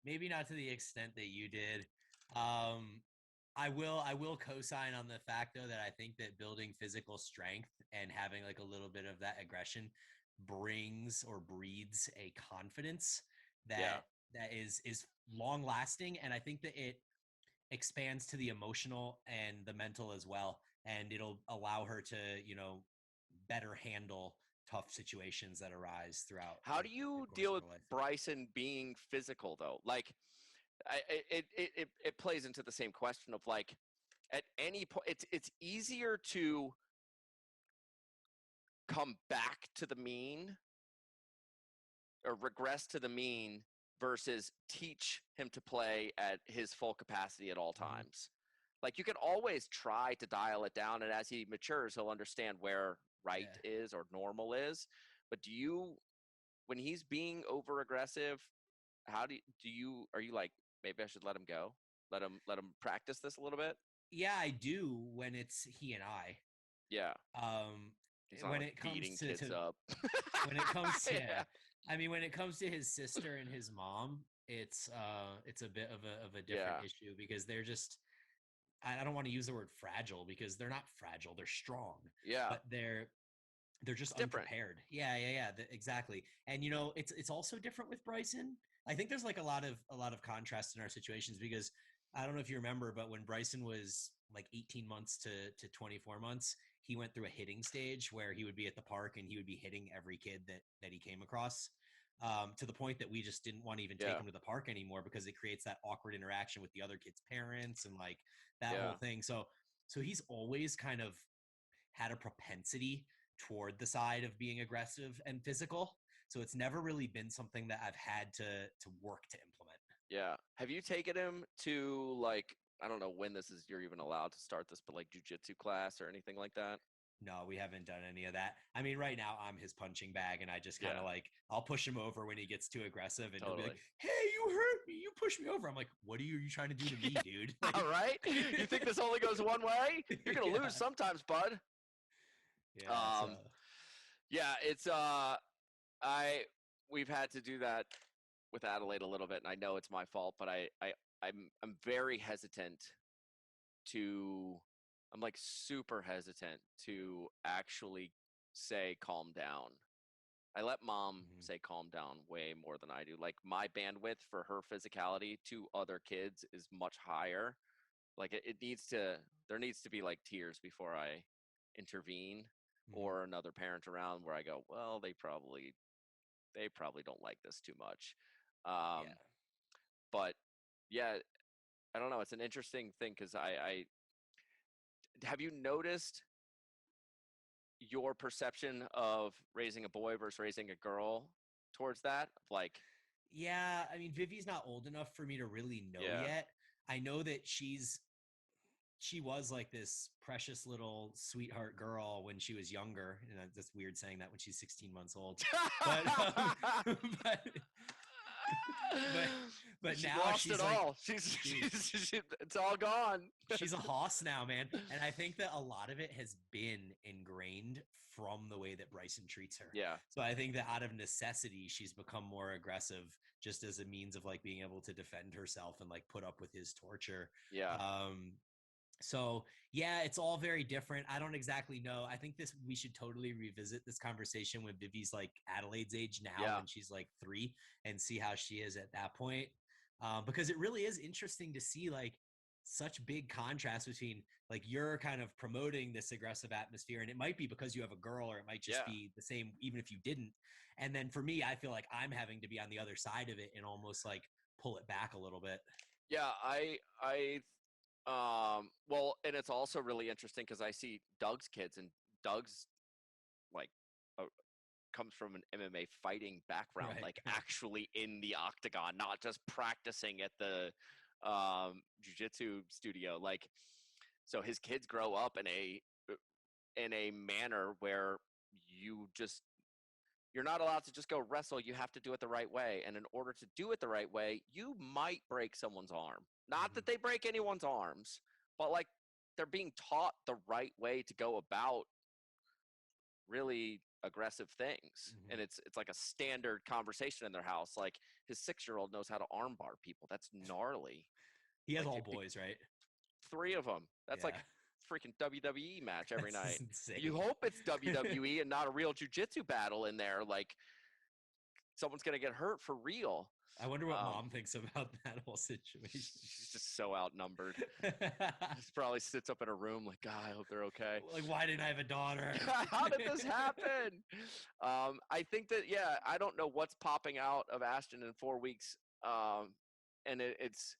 Maybe not to the extent that you did. I will co-sign on the fact though that I think that building physical strength and having like a little bit of that aggression brings or breeds a confidence Yeah. that is long lasting, and I think that it expands to the emotional and the mental as well, and it'll allow her to better handle tough situations that arise throughout How do the you course deal of with her life. Bryson being physical though? Like, it plays into the same question of like, at any point, it's easier to come back to the mean or regress to the mean versus teach him to play at his full capacity at all Mhm. times. Like you can always try to dial it down, and as he matures, he'll understand where right Yeah. is or normal is. But when he's being over aggressive, how are you like, maybe I should let him go, let him practice this a little bit? Yeah, I do when it's he and I. Yeah, Um, he's not when like it comes beating to kids up. when it comes to, yeah, Yeah, I mean, when it comes to his sister and his mom, it's a bit of a different yeah, issue because they're just, I don't want to use the word fragile because they're not fragile, they're strong, yeah. but they're just It's different. unprepared. Yeah, exactly. And it's also different with Bryson. I think there's like a lot of contrast in our situations because I don't know if you remember, but when Bryson was like 18 months to 24 months, he went through a hitting stage where he would be at the park and he would be hitting every kid that he came across. To the point that we just didn't want to even take Yeah, him to the park anymore because it creates that awkward interaction with the other kids' parents and like that yeah. whole thing. So he's always kind of had a propensity toward the side of being aggressive and physical. So it's never really been something that I've had to work to implement. Yeah. Have you taken him to like, I don't know when this is, you're even allowed to start this, but like jujitsu class or anything like that? No, we haven't done any of that. I mean, right now I'm his punching bag, and I just kind Yeah, of like I'll push him over when he gets too aggressive, and he'll be like, totally. "Hey, you hurt me! You pushed me over." I'm like, "What are you trying to do to me, dude?" All Like, right. You think this only goes one way? You're gonna yeah, lose sometimes, bud. yeah. So Um, yeah, it's I we've had to do that with Adelaide a little bit, and I know it's my fault, but I'm very hesitant to I'm like super hesitant to actually say calm down. I let mom mhm, say calm down way more than I do. Like my bandwidth for her physicality to other kids is much higher. Like it needs to there needs to be like tears before I intervene, mhm, or another parent around where I go, well, they probably don't like this too much. yeah. But yeah, I don't know. It's an interesting thing because I have you noticed your perception of raising a boy versus raising a girl towards that? Like, Yeah, I mean, Vivi's not old enough for me to really know yeah. yet. I know that she was like this precious little sweetheart girl when she was younger, and that's weird saying that when she's 16 months old. But but but she now lost she's it like, all. It's all gone. she's a hoss now, man. And I think that a lot of it has been ingrained from the way that Bryson treats her. Yeah. So I think that out of necessity, she's become more aggressive just as a means of like being able to defend herself and like put up with his torture. Yeah. So yeah, it's all very different. I don't exactly know. I think we should totally revisit this conversation when Vivi's like Adelaide's age now, Yeah. when she's like 3, and see how she is at that point. Because it really is interesting to see like such big contrast between like you're kind of promoting this aggressive atmosphere, and it might be because you have a girl, or it might just be the same even if you didn't. And then for me, I feel like I'm having to be on the other side of it and almost like pull it back a little bit. Yeah, well, and it's also really interesting because I see Doug's kids, and Doug's like comes from an MMA fighting background, Right. like actually in the octagon, not just practicing at the jiu-jitsu studio. Like, so his kids grow up in a manner where you're not allowed to just go wrestle. You have to do it the right way. And in order to do it the right way, you might break someone's arm. Not that they break anyone's arms, but like they're being taught the right way to go about really aggressive things. And it's like a standard conversation in their house. Like his 6-year-old knows how to armbar people. That's gnarly. He has like, all boys, right? 3 of them. That's like freaking WWE match every That's night. insane. You hope it's WWE and not a real jiu-jitsu battle in there. Like someone's gonna get hurt for real. I wonder what mom thinks about that whole situation. She's just so outnumbered. She probably sits up in her room like, God, I hope they're okay. Like, why didn't I have a daughter? How did this happen? I think that, yeah, I don't know what's popping out of Ashton in 4 weeks. And it's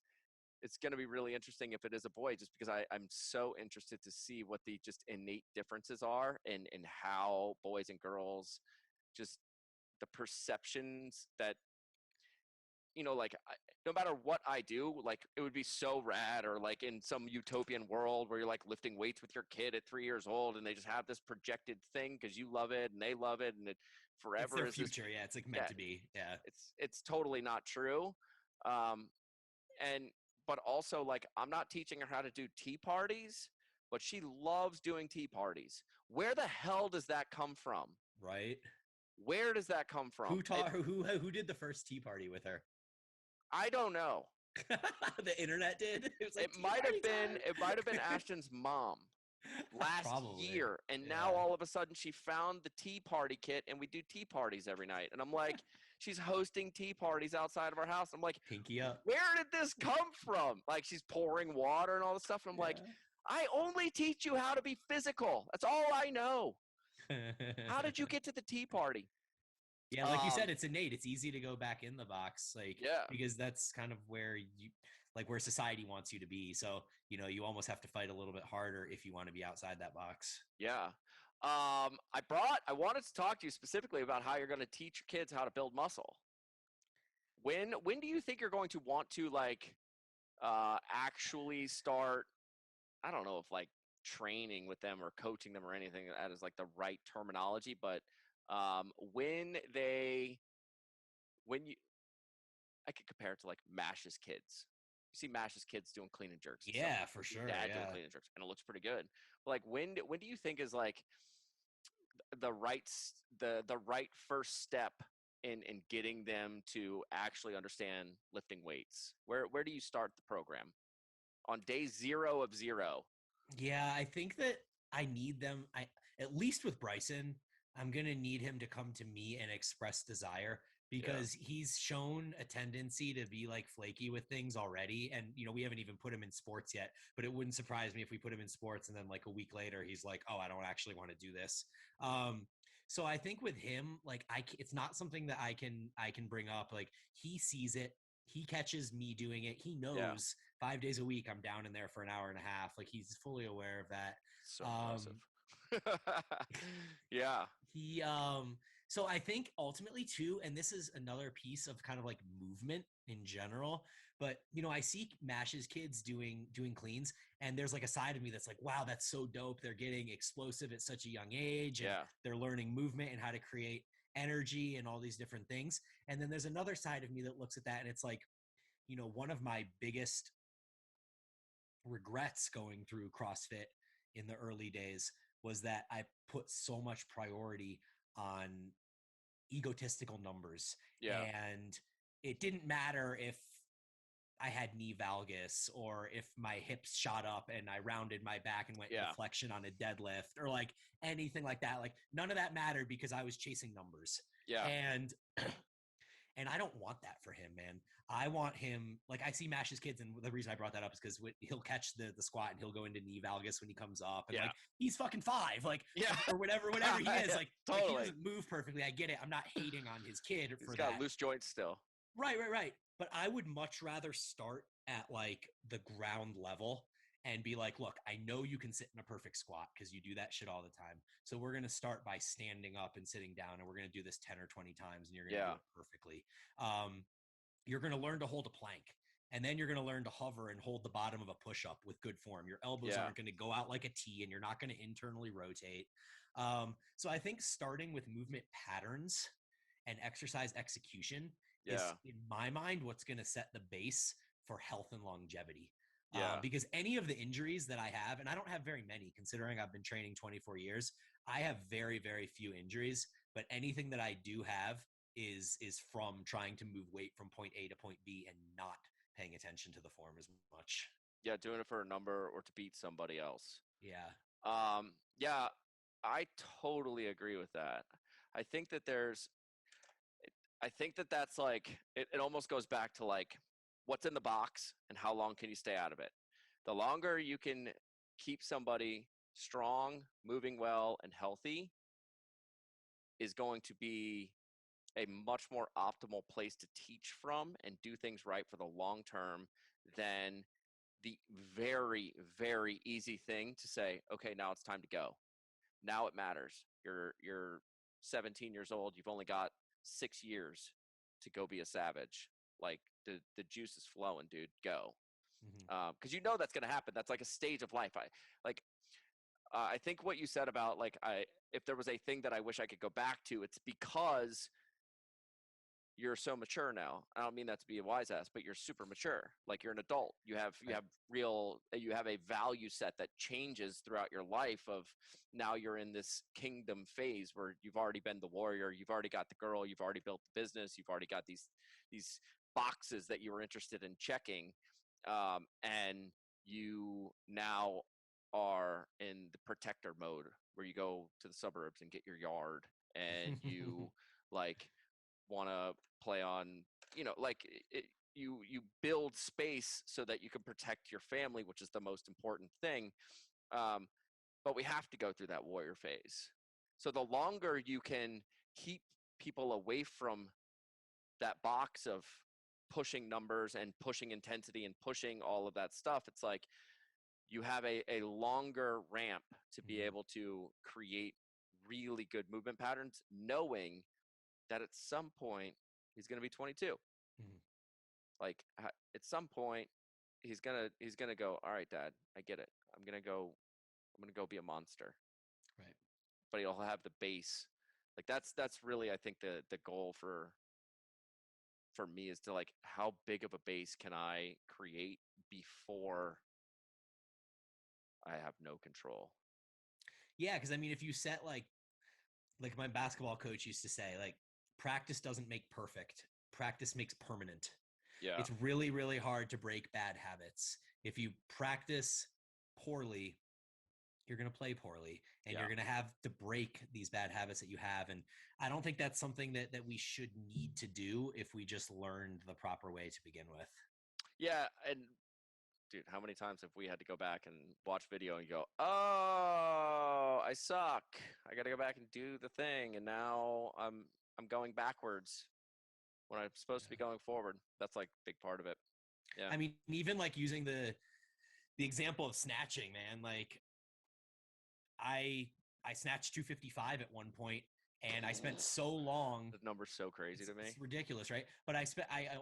going to be really interesting if it is a boy, just because I'm so interested to see what the just innate differences are in how boys and girls, just the perceptions that, like no matter what I do, like it would be so rad, or like in some utopian world where you're like lifting weights with your kid at 3 years old and they just have this projected thing because you love it and they love it and it forever it's their is future. Yeah, it's like meant to be. Yeah, it's totally not true. But also, like, I'm not teaching her how to do tea parties, but she loves doing tea parties. Where the hell does that come from? Right. Where does that come from? Who taught her? Who did the first tea party with her? I don't know. The internet did. It might have been Ashton's mom last year, and now all of a sudden she found the tea party kit, and we do tea parties every night. And I'm like, she's hosting tea parties outside of our house. I'm like, pinky up. Where did this come from? Like, she's pouring water and all this stuff. And I'm like, I only teach you how to be physical. That's all I know. How did you get to the tea party? Yeah, like you said, it's innate. It's easy to go back in the box, like, because that's kind of where where society wants you to be. So, you almost have to fight a little bit harder if you want to be outside that box. Yeah. I wanted to talk to you specifically about how you're going to teach your kids how to build muscle. When do you think you're going to want to actually start, I don't know if like training with them or coaching them or anything that is like the right terminology, but I could compare it to like Mash's kids. You see Mash's kids doing clean and jerks. Yeah, for sure. Dad doing clean and jerks, and it looks pretty good. But like when do you think is like the right first step in getting them to actually understand lifting weights? Where do you start the program on day 0 of 0? Yeah, I think that I need them. At least with Bryson, I'm gonna need him to come to me and express desire, because he's shown a tendency to be like flaky with things already. And, we haven't even put him in sports yet, but it wouldn't surprise me if we put him in sports and then like a week later, he's like, oh, I don't actually want to do this. So I think with him, like it's not something that I can bring up. Like he sees it, he catches me doing it. He knows 5 days a week I'm down in there for an hour and a half. Like he's fully aware of that. So impressive. Yeah. He so I think ultimately too, and this is another piece of kind of like movement in general, but I see Mash's kids doing cleans, and there's like a side of me that's like, wow, that's so dope. They're getting explosive at such a young age, and they're learning movement and how to create. energy and all these different things. And then there's another side of me that looks at that, and it's like, one of my biggest regrets going through CrossFit in the early days was that I put so much priority on egotistical numbers. Yeah. And it didn't matter if I had knee valgus or if my hips shot up and I rounded my back and went into flexion on a deadlift or like anything like that. Like none of that mattered because I was chasing numbers. Yeah. And I don't want that for him, man. I want him, like I see Mash's kids, and the reason I brought that up is because he'll catch the squat and he'll go into knee valgus when he comes up, and like he's fucking 5, like or whatever he is, like, totally. Like he doesn't move perfectly. I get it. I'm not hating on his kid for that. He's got loose joints still. Right. But I would much rather start at like the ground level and be like, look, I know you can sit in a perfect squat because you do that shit all the time. So we're going to start by standing up and sitting down, and we're going to do this 10 or 20 times, and you're going to do it perfectly. You're going to learn to hold a plank, and then you're going to learn to hover and hold the bottom of a push-up with good form. Your elbows aren't going to go out like a T, and you're not going to internally rotate. So I think starting with movement patterns and exercise execution is, in my mind, what's going to set the base for health and longevity. Because any of the injuries that I have, and I don't have very many considering I've been training 24 years, I have very, very few injuries, but anything that I do have is from trying to move weight from point A to point B and not paying attention to the form as much. Yeah, doing it for a number or to beat somebody else. Yeah. Yeah, I totally agree with that. I think that's like, it almost goes back to like, what's in the box and how long can you stay out of it? The longer you can keep somebody strong, moving well, and healthy is going to be a much more optimal place to teach from and do things right for the long term than the very, very easy thing to say, okay, now it's time to go. Now it matters. You're 17 years old. You've only got 6 years to go be a savage. Like the juice is flowing, dude. Go. Because that's going to happen. That's like a stage of life. I think what you said about like, if there was a thing that I wish I could go back to, it's because you're so mature now. I don't mean that to be a wise ass, but you're super mature. Like you're an adult. You have a value set that changes throughout your life. Of now you're in this kingdom phase where you've already been the warrior. You've already got the girl. You've already built the business. You've already got these boxes that you were interested in checking, and you now are in the protector mode where you go to the suburbs and get your yard, and you like want to play on, you build space so that you can protect your family, which is the most important thing. But we have to go through that warrior phase. So the longer you can keep people away from that box of pushing numbers and pushing intensity and pushing all of that stuff, it's like you have a longer ramp to be able to create really good movement patterns, knowing that at some point he's going to be 22. Like at some point he's going to go, all right, Dad, I get it. I'm going to go be a monster. Right. But he'll have the base. Like that's really, I think the goal for me is to like, how big of a base can I create before I have no control? Yeah. Cause I mean, if you set like my basketball coach used to say, like, practice doesn't make perfect. Practice makes permanent. Yeah. It's really, really hard to break bad habits. If you practice poorly, you're going to play poorly, and you're going to have to break these bad habits that you have. And I don't think that's something that we should need to do if we just learned the proper way to begin with. Yeah. And dude, how many times have we had to go back and watch video and go, oh, I suck. I got to go back and do the thing. And now I'm going backwards when I'm supposed to be going forward. That's like a big part of it. Yeah. I mean, even like using the example of snatching, man, like I snatched 255 at one point, and I spent so long. The number's so crazy to me. It's ridiculous, right? But I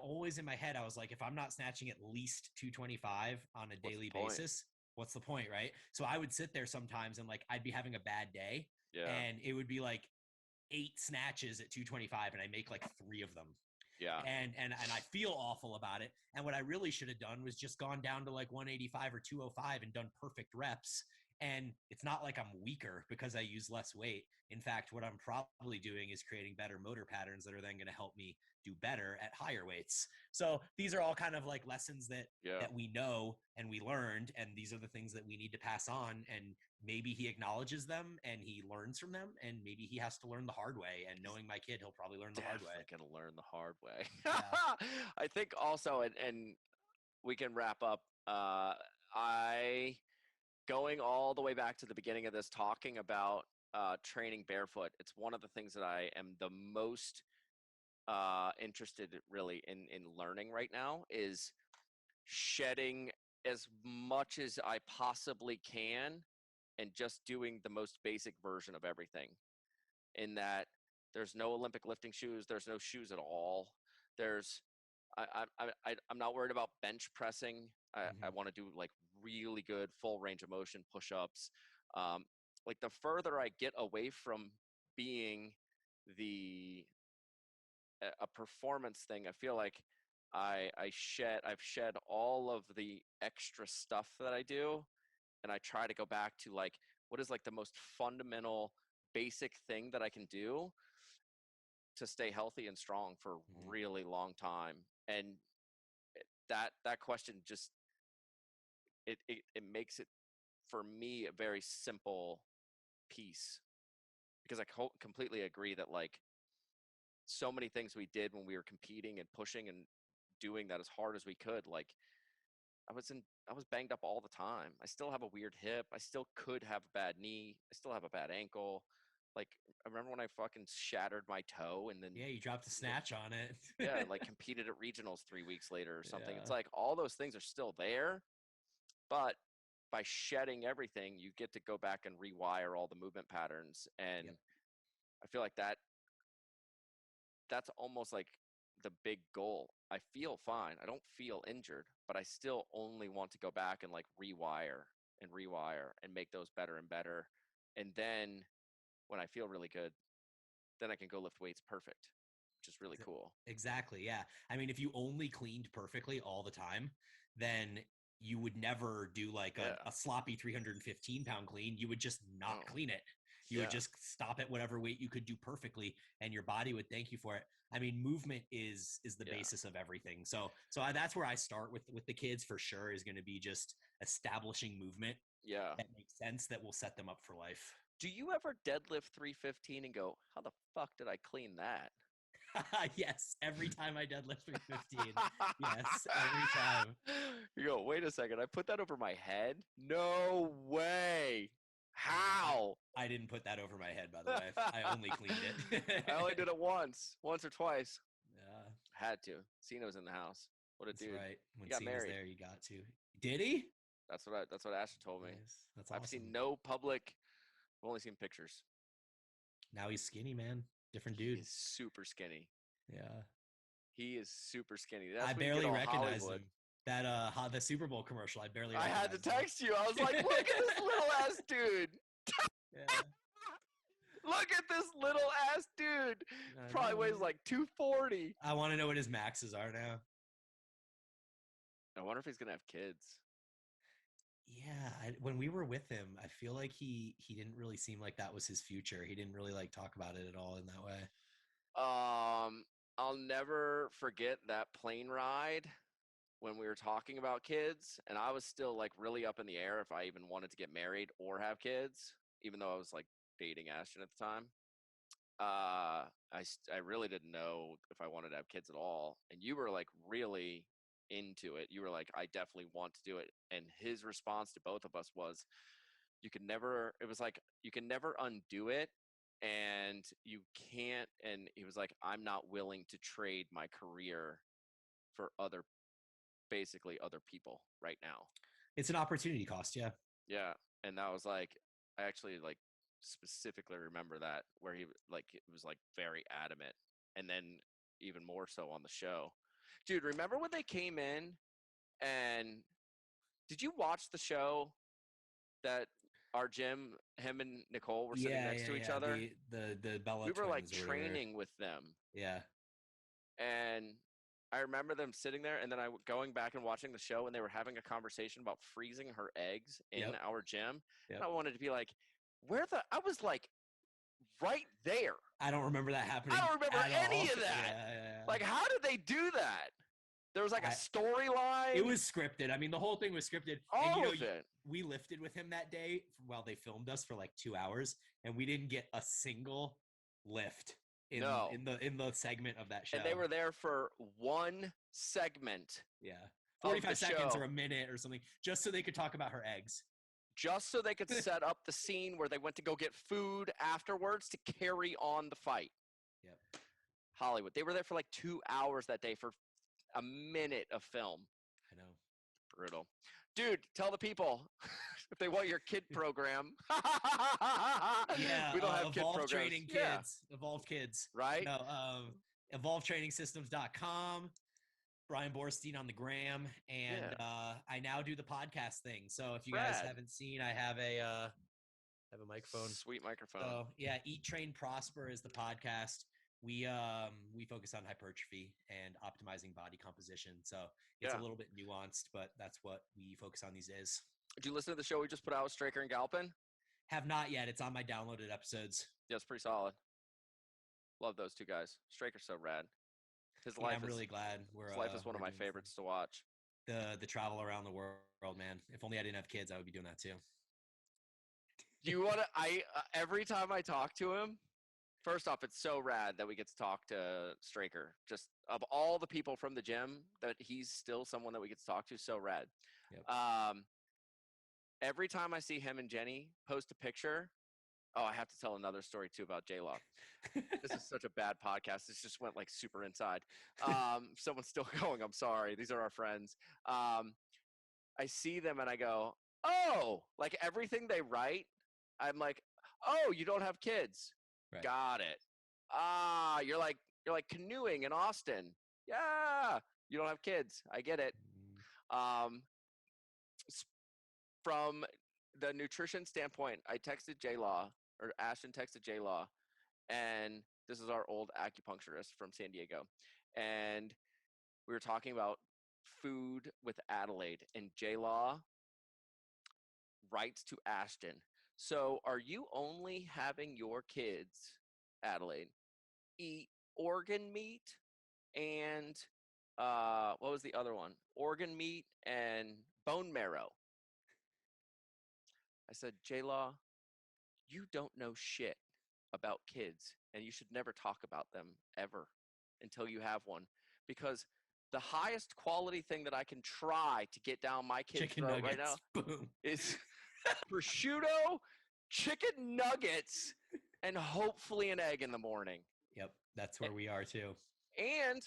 always in my head, I was like, if I'm not snatching at least 225 on a daily basis, what's the point, right? So I would sit there sometimes and like I'd be having a bad day, and it would be like 8 snatches at 225 and I make like 3 of them. Yeah. And I feel awful about it. And what I really should have done was just gone down to like 185 or 205 and done perfect reps. And it's not like I'm weaker because I use less weight. In fact, what I'm probably doing is creating better motor patterns that are then going to help me do better at higher weights. So these are all kind of like lessons that Yeah. that we know and we learned, and these are the things that we need to pass on. And maybe he acknowledges them and he learns from them, and maybe he has to learn the hard way. And knowing my kid, he'll probably learn the hard way. Definitely gonna learn the hard way. Yeah. I think also, and we can wrap up. I going all the way back to the beginning of this, talking about training barefoot. It's one of the things that I am the most interested really in learning right now, is shedding as much as I possibly can and just doing the most basic version of everything. In that there's no Olympic lifting shoes, there's no shoes at all. There's I'm not worried about bench pressing. I want to do like really good full range of motion push-ups. Like the further I get away from being the a performance thing, I feel like I've shed all of the extra stuff that I do, and I try to go back to like what is like the most fundamental basic thing that I can do to stay healthy and strong for a really long time. And that question just it makes it for me a very simple piece, because I completely agree that like so many things we did when we were competing and pushing and doing that as hard as we could, like I was banged up all the time. I still have a weird hip. I still could have a bad knee. I still have a bad ankle. Like I remember when I fucking shattered my toe and then Yeah, you dropped a snatch on it. yeah, like competed at regionals 3 weeks later or something. It's Yeah. like all those things are still there, but by shedding everything, you get to go back and rewire all the movement patterns. And Yep. I feel like that's almost like the big goal. I feel fine. I don't feel injured, but I still only want to go back and like rewire and make those better and better. And then when I feel really good, then I can go lift weights perfect, which is really cool. Exactly. Yeah. I mean, if you only cleaned perfectly all the time, then you would never do like Yeah. a sloppy 315-pound clean. You would just not Oh, clean it. You would yeah. just stop at whatever weight you could do perfectly, and your body would thank you for it. I mean, movement is the Yeah. basis of everything. So that's where I start with the kids for sure, is going to be just establishing movement Yeah. that makes sense, that will set them up for life. Do you ever deadlift 315 and go, how the fuck did I clean that? Yes, every time I deadlift 315. Yes, every time. You go, wait a second, I put that over my head? No way. How? I didn't put that over my head, by the way. I only cleaned it. I only did it once or twice. Yeah, Had to. Cena was in the house. What a that's dude. right. When He got Cena's married. there, you got to. Did he? That's what Asher told me. Nice. That's I've awesome. seen no public. I've only seen pictures. Now he's skinny, man. Different He dude. is super skinny. Yeah. He is super skinny. I That's when you barely get all recognize Hollywood. him. That the Super Bowl commercial, I barely I had recognized to him. text you. I was like, look at this little ass dude. Yeah. Look at this little ass dude. I Probably know. weighs like 240. I want to know what his maxes are now. I wonder if he's gonna have kids. Yeah, when we were with him, I feel like he didn't really seem like that was his future. He didn't really like talk about it at all in that way. I'll never forget that plane ride when we were talking about kids, and I was still like really up in the air if I even wanted to get married or have kids, even though I was like dating Ashton at the time. I really didn't know if I wanted to have kids at all, and you were like really into it. You were like, I definitely want to do it, and his response to both of us was, you can never. It was like you can never undo it, and you can't. And he was like, I'm not willing to trade my career for basically other people right now. It's an opportunity cost, yeah. Yeah, and that was like, I actually like specifically remember that, where he like it was like very adamant, and then even more so on the show. Dude, remember when they came in and did you watch the show that our gym, him and Nicole were sitting next to each other. The Bella We were like twins or whatever. training with them. Yeah. And I remember them sitting there, and then going back and watching the show, and they were having a conversation about freezing her eggs in our gym. Yep. And I wanted to be like, I was like right there. I don't remember that happening. I don't remember any of that. Yeah. Like, how did they do that? There was like a storyline. It was scripted. I mean, the whole thing was scripted. All of it. We lifted with him that day while they filmed us for like 2 hours, and we didn't get a single lift in the segment of that show. And they were there for one segment. Yeah. 45 seconds or a minute or something, just so they could talk about her eggs. Just so they could set up the scene where they went to go get food afterwards to carry on the fight. Yep. Hollywood. They were there for like 2 hours that day for a minute of film. I know. Brutal. Dude, tell the people if they want your kid program. Yeah, we don't have kid programs. Training Kids. Evolve Kids. Right? No, evolvetrainingsystems.com. Bryan Boorstein on the gram, and I now do the podcast thing. So if you guys haven't seen, I have a microphone. Sweet microphone. So yeah, Eat, Train, Prosper is the podcast. We focus on hypertrophy and optimizing body composition. So it's a little bit nuanced, but that's what we focus on these days. Did you listen to the show we just put out with Straker and Galpin? Have not yet. It's on my downloaded episodes. Yeah, it's pretty solid. Love those two guys. Straker's so rad. His life I'm really glad. His life is one of my favorites to watch. The travel around the world, man. If only I didn't have kids, I would be doing that too. Do you want to? Every time I talk to him, first off, it's so rad that we get to talk to Straker. Just of all the people from the gym, that he's still someone that we get to talk to. So rad. Yep. Every time I see him and Jenny post a picture, I have to tell another story too about J-Law. This is such a bad podcast. This just went like super inside. Someone's still going. I'm sorry. These are our friends. I see them and I go, oh, like everything they write, I'm like, oh, you don't have kids. Right. Got it. You're like canoeing in Austin. Yeah. You don't have kids. I get it. From the nutrition standpoint, I texted J-Law, or Ashton texted J-Law, and this is our old acupuncturist from San Diego. And we were talking about food with Adelaide, and J-Law writes to Ashton, so are you only having your kids, Adelaide, eat organ meat and what was the other one? Organ meat and bone marrow. I said, J-Law, you don't know shit about kids, and you should never talk about them ever until you have one. Because the highest quality thing that I can try to get down my kid's throat right now is prosciutto, chicken nuggets, and hopefully an egg in the morning. Yep, that's where we are too. And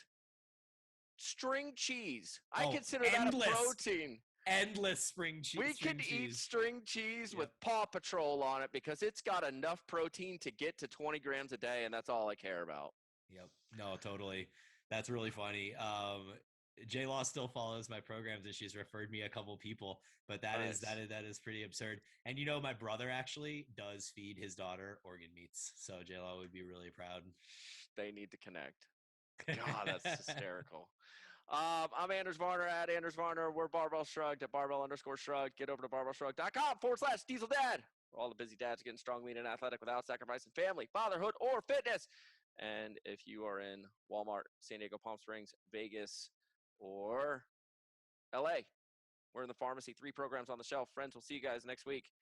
string cheese. I consider that a protein. Endless string cheese. We could eat string cheese with Paw Patrol on it because it's got enough protein to get to 20 grams a day, and that's all I care about. Yep. No, totally. That's really funny. J-Law still follows my programs, and she's referred me a couple people, but that is pretty absurd. And you know, my brother actually does feed his daughter organ meats, so J-Law would be really proud. They need to connect. God, that's hysterical. I'm Anders Varner at Anders Varner. We're Barbell Shrugged at Barbell_Shrugged. Get over to barbellshrugged.com/dieseldad. For all the busy dads getting strong, lean, and athletic without sacrificing family, fatherhood, or fitness. And if you are in Walmart, San Diego, Palm Springs, Vegas, or LA, we're in the pharmacy. 3 programs on the shelf. Friends, we'll see you guys next week.